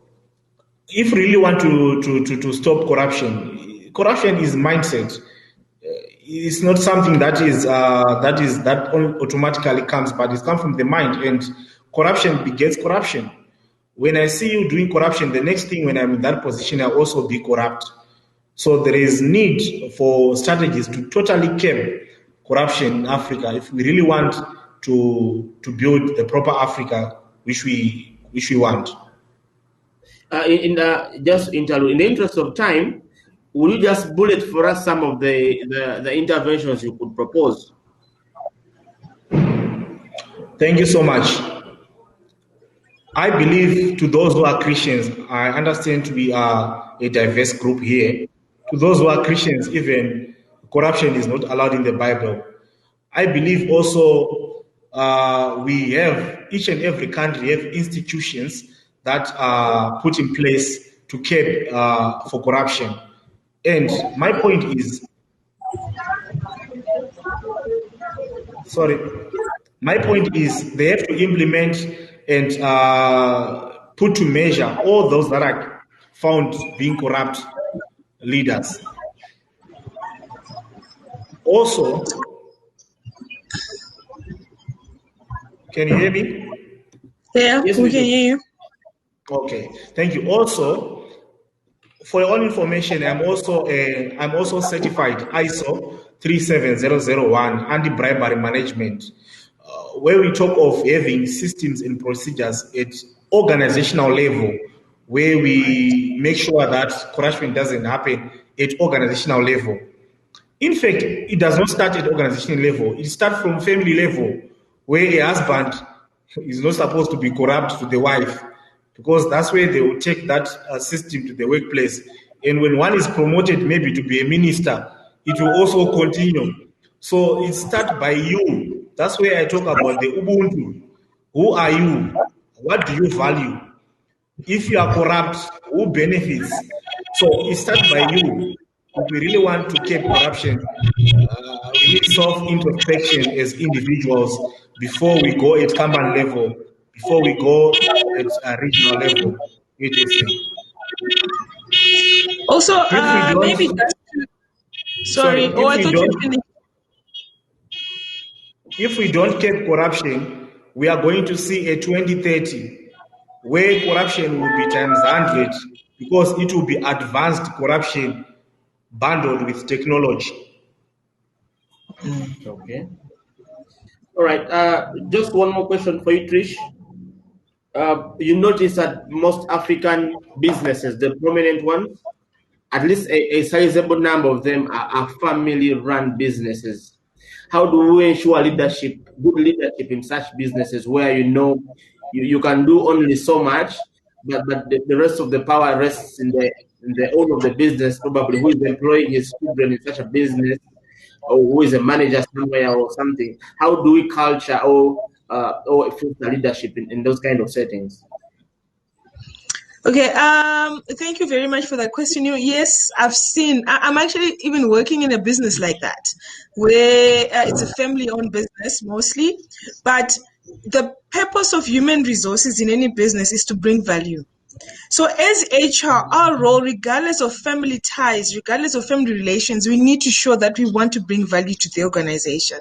if we really want to stop corruption, corruption is mindset. It's not something that automatically comes, but it comes from the mind, and corruption begets corruption. When I see you doing corruption, the next thing when I'm in that position, I'll also be corrupt. So there is need for strategies to totally curb corruption in Africa if we really want to build the proper Africa which we want. In the interest of time, will you just bullet for us some of the interventions you could propose? Thank you so much. I believe, to those who are Christians, I understand we are a diverse group here. To those who are Christians, even corruption is not allowed in the Bible. I believe also we have, each and every country have institutions that are put in place to curb for corruption. And my point is, they have to implement and put to measure all those that are found being corrupt leaders. Also, can you hear me? Yeah, yes, we can hear you. Okay, thank you. Also, for your own information, I'm also certified ISO 37001 anti-bribery management, where we talk of having systems and procedures at organizational level, where we make sure that corruption doesn't happen at organizational level. In fact, it does not start at organizational level. It starts from family level, where a husband is not supposed to be corrupt to the wife, because that's where they will take that system to the workplace. And when one is promoted maybe to be a minister, it will also continue. So it starts by you. That's where I talk about the Ubuntu. Who are you? What do you value? if you are corrupt, who benefits? So it starts by you. If we really want to keep corruption, we need self-introspection as individuals before we go at company level, before we go at a regional level, etc. Also, If we don't, maybe just sorry. if Oh, I we thought you don't, finished. if we don't keep corruption, we are going to see a 2030 where corruption will be times 100 because it will be advanced corruption bundled with technology. Okay. All right. Just one more question for you, Trish. You notice that most African businesses, the prominent ones, at least a sizable number of them are family-run businesses. How do we ensure leadership, good leadership in such businesses where you can do only so much, but the rest of the power rests in the owner of the business, probably who is employing his children in such a business, or who is a manager somewhere or something. How do we culture or foster leadership in those kind of settings? Okay, thank you very much for that question. Yes, I've seen, I'm actually even working in a business like that, where it's a family-owned business mostly, but the purpose of human resources in any business is to bring value. So as HR, our role, regardless of family ties, regardless of family relations, we need to show that we want to bring value to the organization.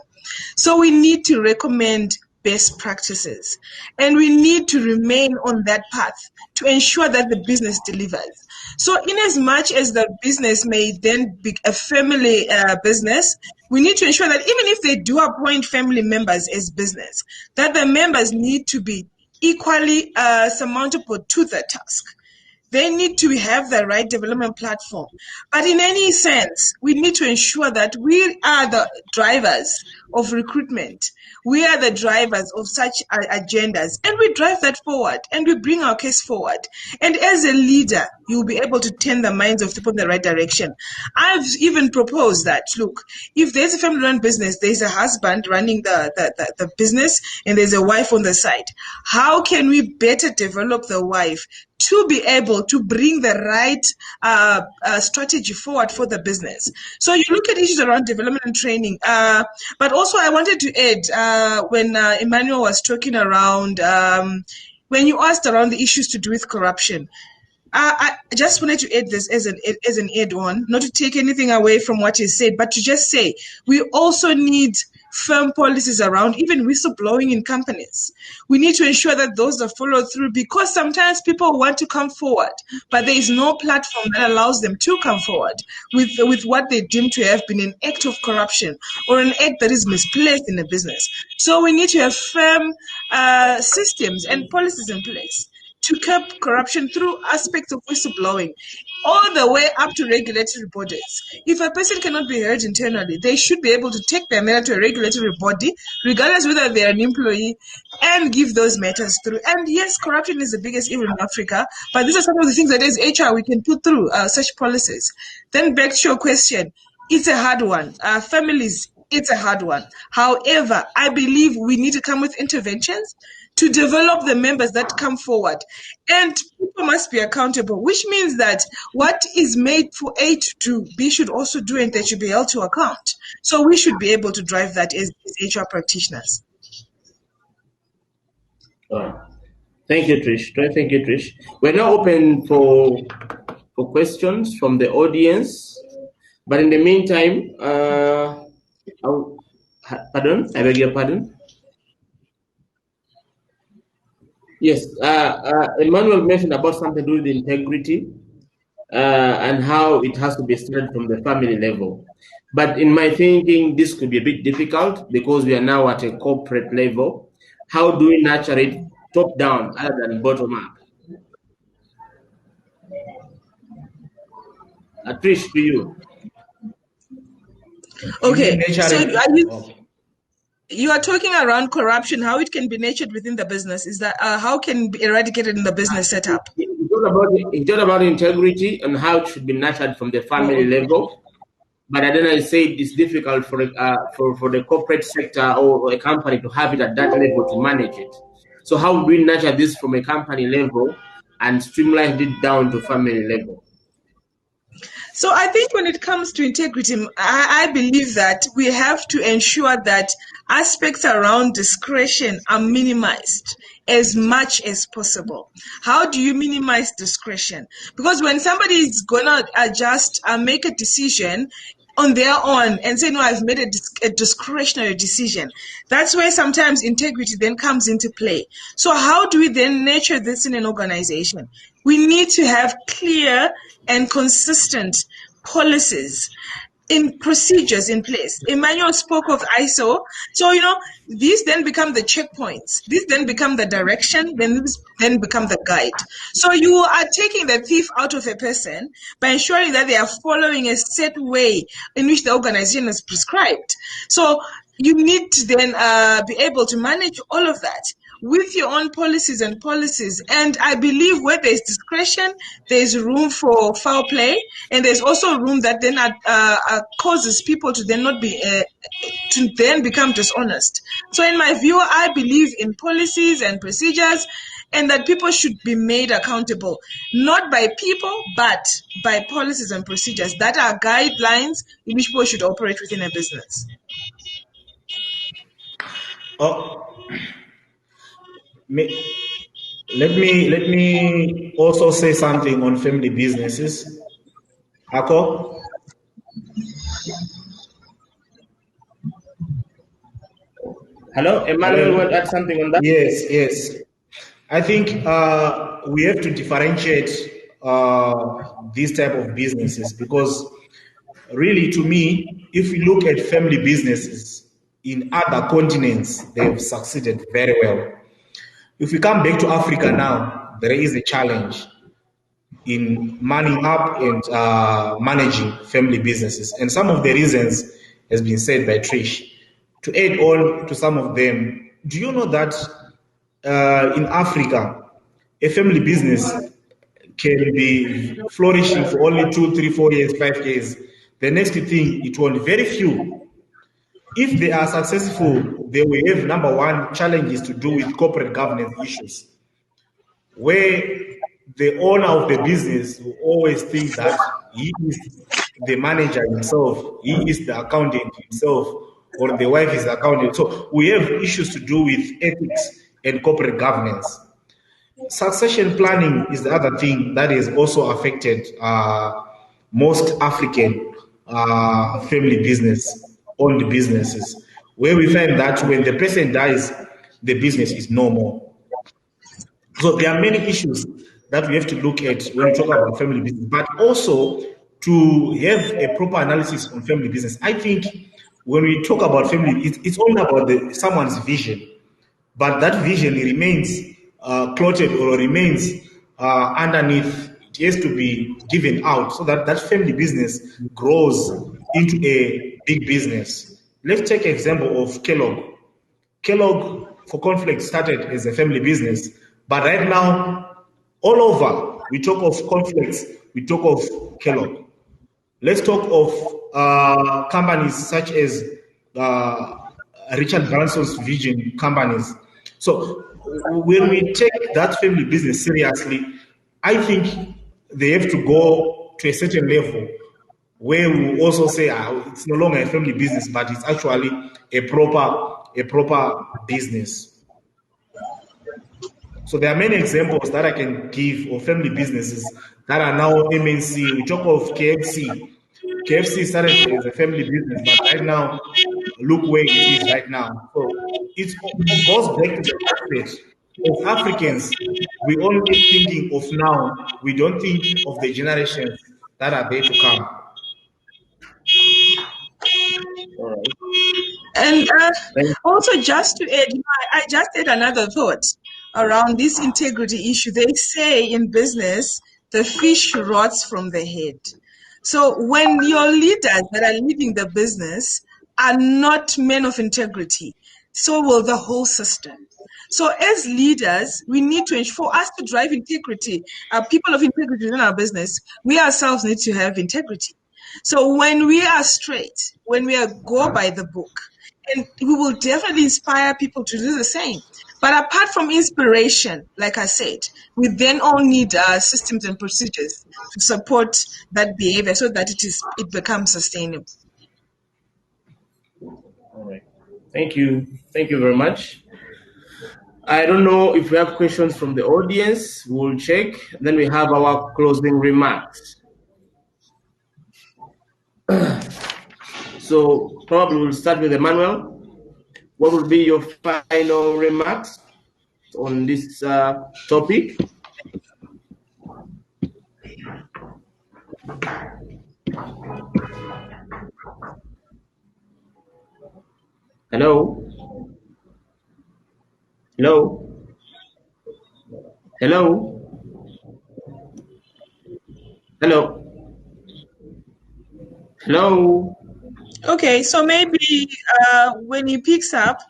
So we need to recommend best practices, and we need to remain on that path to ensure that the business delivers. So in as much as the business may then be a family business, we need to ensure that even if they do appoint family members as business, that the members need to be equally surmountable to the task. They need to have the right development platform. But in any sense, we need to ensure that we are the drivers of recruitment. We are the drivers of such agendas, and we drive that forward, and we bring our case forward. And as a leader, you'll be able to turn the minds of people in the right direction. I've even proposed that, look, if there's a family-run business, there's a husband running the business, and there's a wife on the side. How can we better develop the wife to be able to bring the right strategy forward for the business? So you look at issues around development and training, but also I wanted to add, when Emmanuel was talking around, when you asked around the issues to do with corruption, I just wanted to add this as an add-on, not to take anything away from what he said, but to just say we also need firm policies around even whistleblowing in companies. We need to ensure that those are followed through, because sometimes people want to come forward, but there is no platform that allows them to come forward with what they deem to have been an act of corruption or an act that is misplaced in a business. So we need to have firm systems and policies in place to curb corruption through aspects of whistleblowing, all the way up to regulatory bodies. If a person cannot be heard internally, they should be able to take their matter to a regulatory body, regardless whether they're an employee, and give those matters through. And yes, corruption is the biggest evil in Africa, but these are some of the things that as HR we can put through such policies. Then back to your question, it's a hard one. Families, it's a hard one. However, I believe we need to come with interventions to develop the members that come forward. And people must be accountable, which means that what is made for A to do, B should also do, and they should be held to account. So we should be able to drive that as HR practitioners. Thank you, Trish. Thank you, Trish. We're now open for questions from the audience. But in the meantime, pardon? I beg your pardon? Yes, Emmanuel mentioned about something to do with integrity and how it has to be started from the family level. But in my thinking, this could be a bit difficult because we are now at a corporate level. How do we nurture it top down other than bottom up? Trish, to you. Okay, so you are talking around corruption, how it can be nurtured within the business. Is that how can it be eradicated in the business setup? It's not about integrity and how it should be nurtured from the family level. But then I say it's difficult for the corporate sector or a company to have it at that level to manage it. So how do we nurture this from a company level and streamlined it down to family level? So I think when it comes to integrity, I believe that we have to ensure that aspects around discretion are minimized as much as possible. How do you minimize discretion? Because when somebody is gonna make a decision on their own and say, no, I've made a discretionary decision. That's where sometimes integrity then comes into play. So how do we then nurture this in an organization? We need to have clear and consistent policies in procedures in place. Emmanuel spoke of ISO. So, these then become the checkpoints. These then become the direction, then become the guide. So you are taking the thief out of a person by ensuring that they are following a set way in which the organization has prescribed. So you need to then be able to manage all of that with your own policies. And I believe where there's discretion, there's room for foul play, and there's also room that then causes people to then not be to then become dishonest. So in my view, I believe in policies and procedures, and that people should be made accountable, not by people, but by policies and procedures that are guidelines in which people should operate within a business. Let me also say something on family businesses. Ako? Hello, Emmanuel, want to add something on that? Yes. I think we have to differentiate these type of businesses, because really, to me, if we look at family businesses in other continents, they've succeeded very well. If we come back to Africa now, there is a challenge in manning up and managing family businesses. And some of the reasons has been said by Trish. To add on to some of them, do you know that in Africa, a family business can be flourishing for only 2, 3, 4 years, 5 years. The next thing, it will be very few. If they are successful, they will have, number one, challenges to do with corporate governance issues, where the owner of the business will always think that he is the manager himself, he is the accountant himself, or the wife is the accountant. So we have issues to do with ethics and corporate governance. Succession planning is the other thing that has also affected most African family owned businesses, where we find that when the person dies, the business is no more. So there are many issues that we have to look at when we talk about family business, but also to have a proper analysis on family business. I think when we talk about family, it's only about someone's vision, but that vision remains clotted or remains underneath. It has to be given out so that that family business grows into a big business. Let's take an example of Kellogg. Kellogg, for conflict, started as a family business, but right now, all over, we talk of conflicts, we talk of Kellogg. Let's talk of companies such as Richard Branson's Virgin companies. So when we take that family business seriously, I think they have to go to a certain level where we also say it's no longer a family business, but it's actually a proper business. So there are many examples that I can give of family businesses that are now MNC. We talk of KFC. KFC started as a family business, but right now, look where it is right now. So it goes back to the fact that as Africans, we only thinking of now. We don't think of the generations that are there to come. All right. And also, just to add, I just had another thought around this integrity issue. They say in business, the fish rots from the head. So when your leaders that are leading the business are not men of integrity, so will the whole system. So as leaders, we need to ensure, for us to drive integrity, people of integrity in our business, we ourselves need to have integrity. So when we are straight, when we go by the book, and we will definitely inspire people to do the same. But apart from inspiration, like I said, we then all need systems and procedures to support that behavior so that it becomes sustainable. All right. Thank you. Thank you very much. I don't know if we have questions from the audience. We'll check. Then we have our closing remarks. So probably we'll start with Emmanuel. What will be your final remarks on this topic? Hello? Hello? Hello? Hello? Hello? Okay, so maybe when he picks up,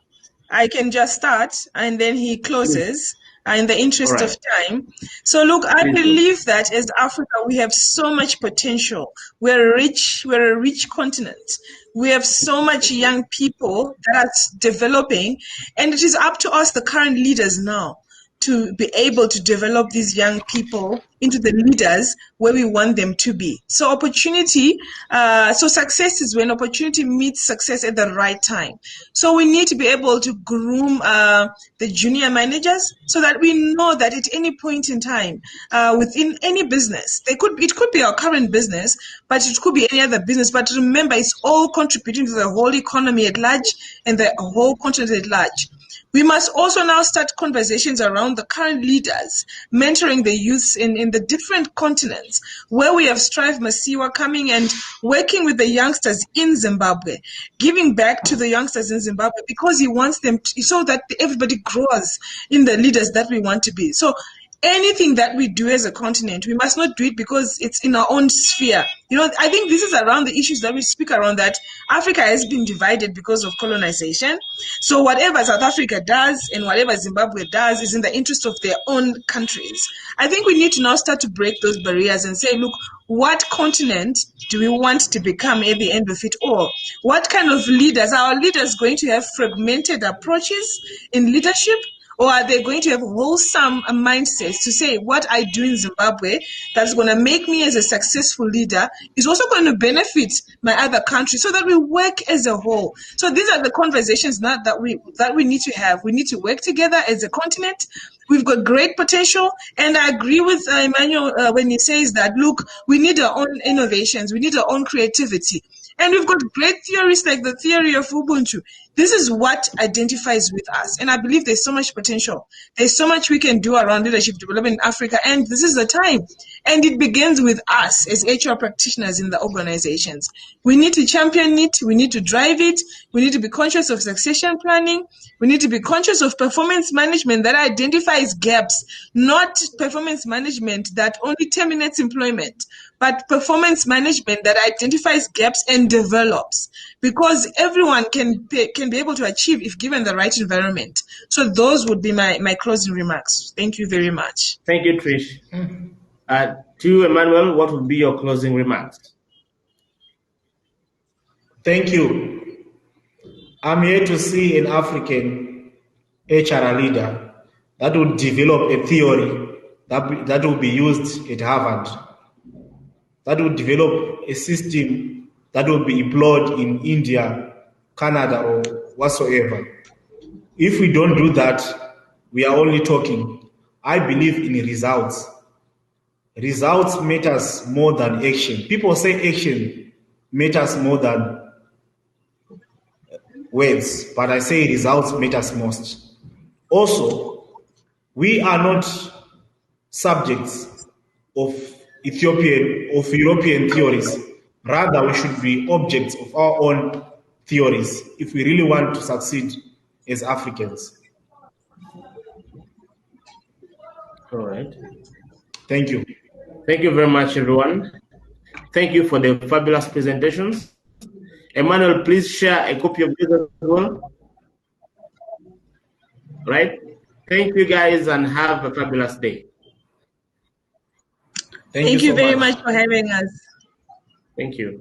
I can just start and then he closes in the interest of time. So look, I believe that as Africa, we have so much potential. We're a rich continent. We have so much young people that are developing, and it is up to us, the current leaders now, to be able to develop these young people into the leaders where we want them to be. So success is when opportunity meets success at the right time. So we need to be able to groom the junior managers so that we know that at any point in time, within any business, it could be our current business, but it could be any other business. But remember, it's all contributing to the whole economy at large and the whole continent at large. We must also now start conversations around the current leaders, mentoring the youths in the different continents, where we have Strive Masiwa coming and working with the youngsters in Zimbabwe, giving back to the youngsters in Zimbabwe because he wants them so that everybody grows in the leaders that we want to be. So anything that we do as a continent, we must not do it because it's in our own sphere. I think this is around the issues that we speak around, that Africa has been divided because of colonization. So whatever South Africa does and whatever Zimbabwe does is in the interest of their own countries. I think we need to now start to break those barriers and say, look, what continent do we want to become at the end of it all? What kind of leaders? Are our leaders going to have fragmented approaches in leadership? Or are they going to have wholesome mindsets to say what I do in Zimbabwe that's going to make me as a successful leader is also going to benefit my other countries, so that we work as a whole? So these are the conversations now that we need to have. We need to work together as a continent. We've got great potential, and I agree with Emmanuel when he says that, look, we need our own innovations, we need our own creativity. And we've got great theories like the theory of Ubuntu. This is what identifies with us. And I believe there's so much potential. There's so much we can do around leadership development in Africa. And this is the time. And it begins with us as HR practitioners in the organizations. We need to champion it. We need to drive it. We need to be conscious of succession planning. We need to be conscious of performance management that identifies gaps, not performance management that only terminates employment, but performance management that identifies gaps and develops, because everyone can be able to achieve if given the right environment. So those would be my closing remarks. Thank you very much. Thank you, Trish. To you, Emmanuel, what would be your closing remarks? Thank you. I'm here to see an African HR leader that will develop a theory that will be used at Harvard, that will develop a system that will be employed in India, Canada, or whatsoever. If we don't do that, we are only talking. I believe in results. Results matters more than action. People say action matters more than words, but I say results matters most. Also, we are not subjects of European theories. Rather, we should be objects of our own theories if we really want to succeed as Africans. All right. Thank you. Thank you very much, everyone. Thank you for the fabulous presentations. Emmanuel, please share a copy of this as well. Right? Thank you, guys, and have a fabulous day. Thank you very much for having us. Thank you.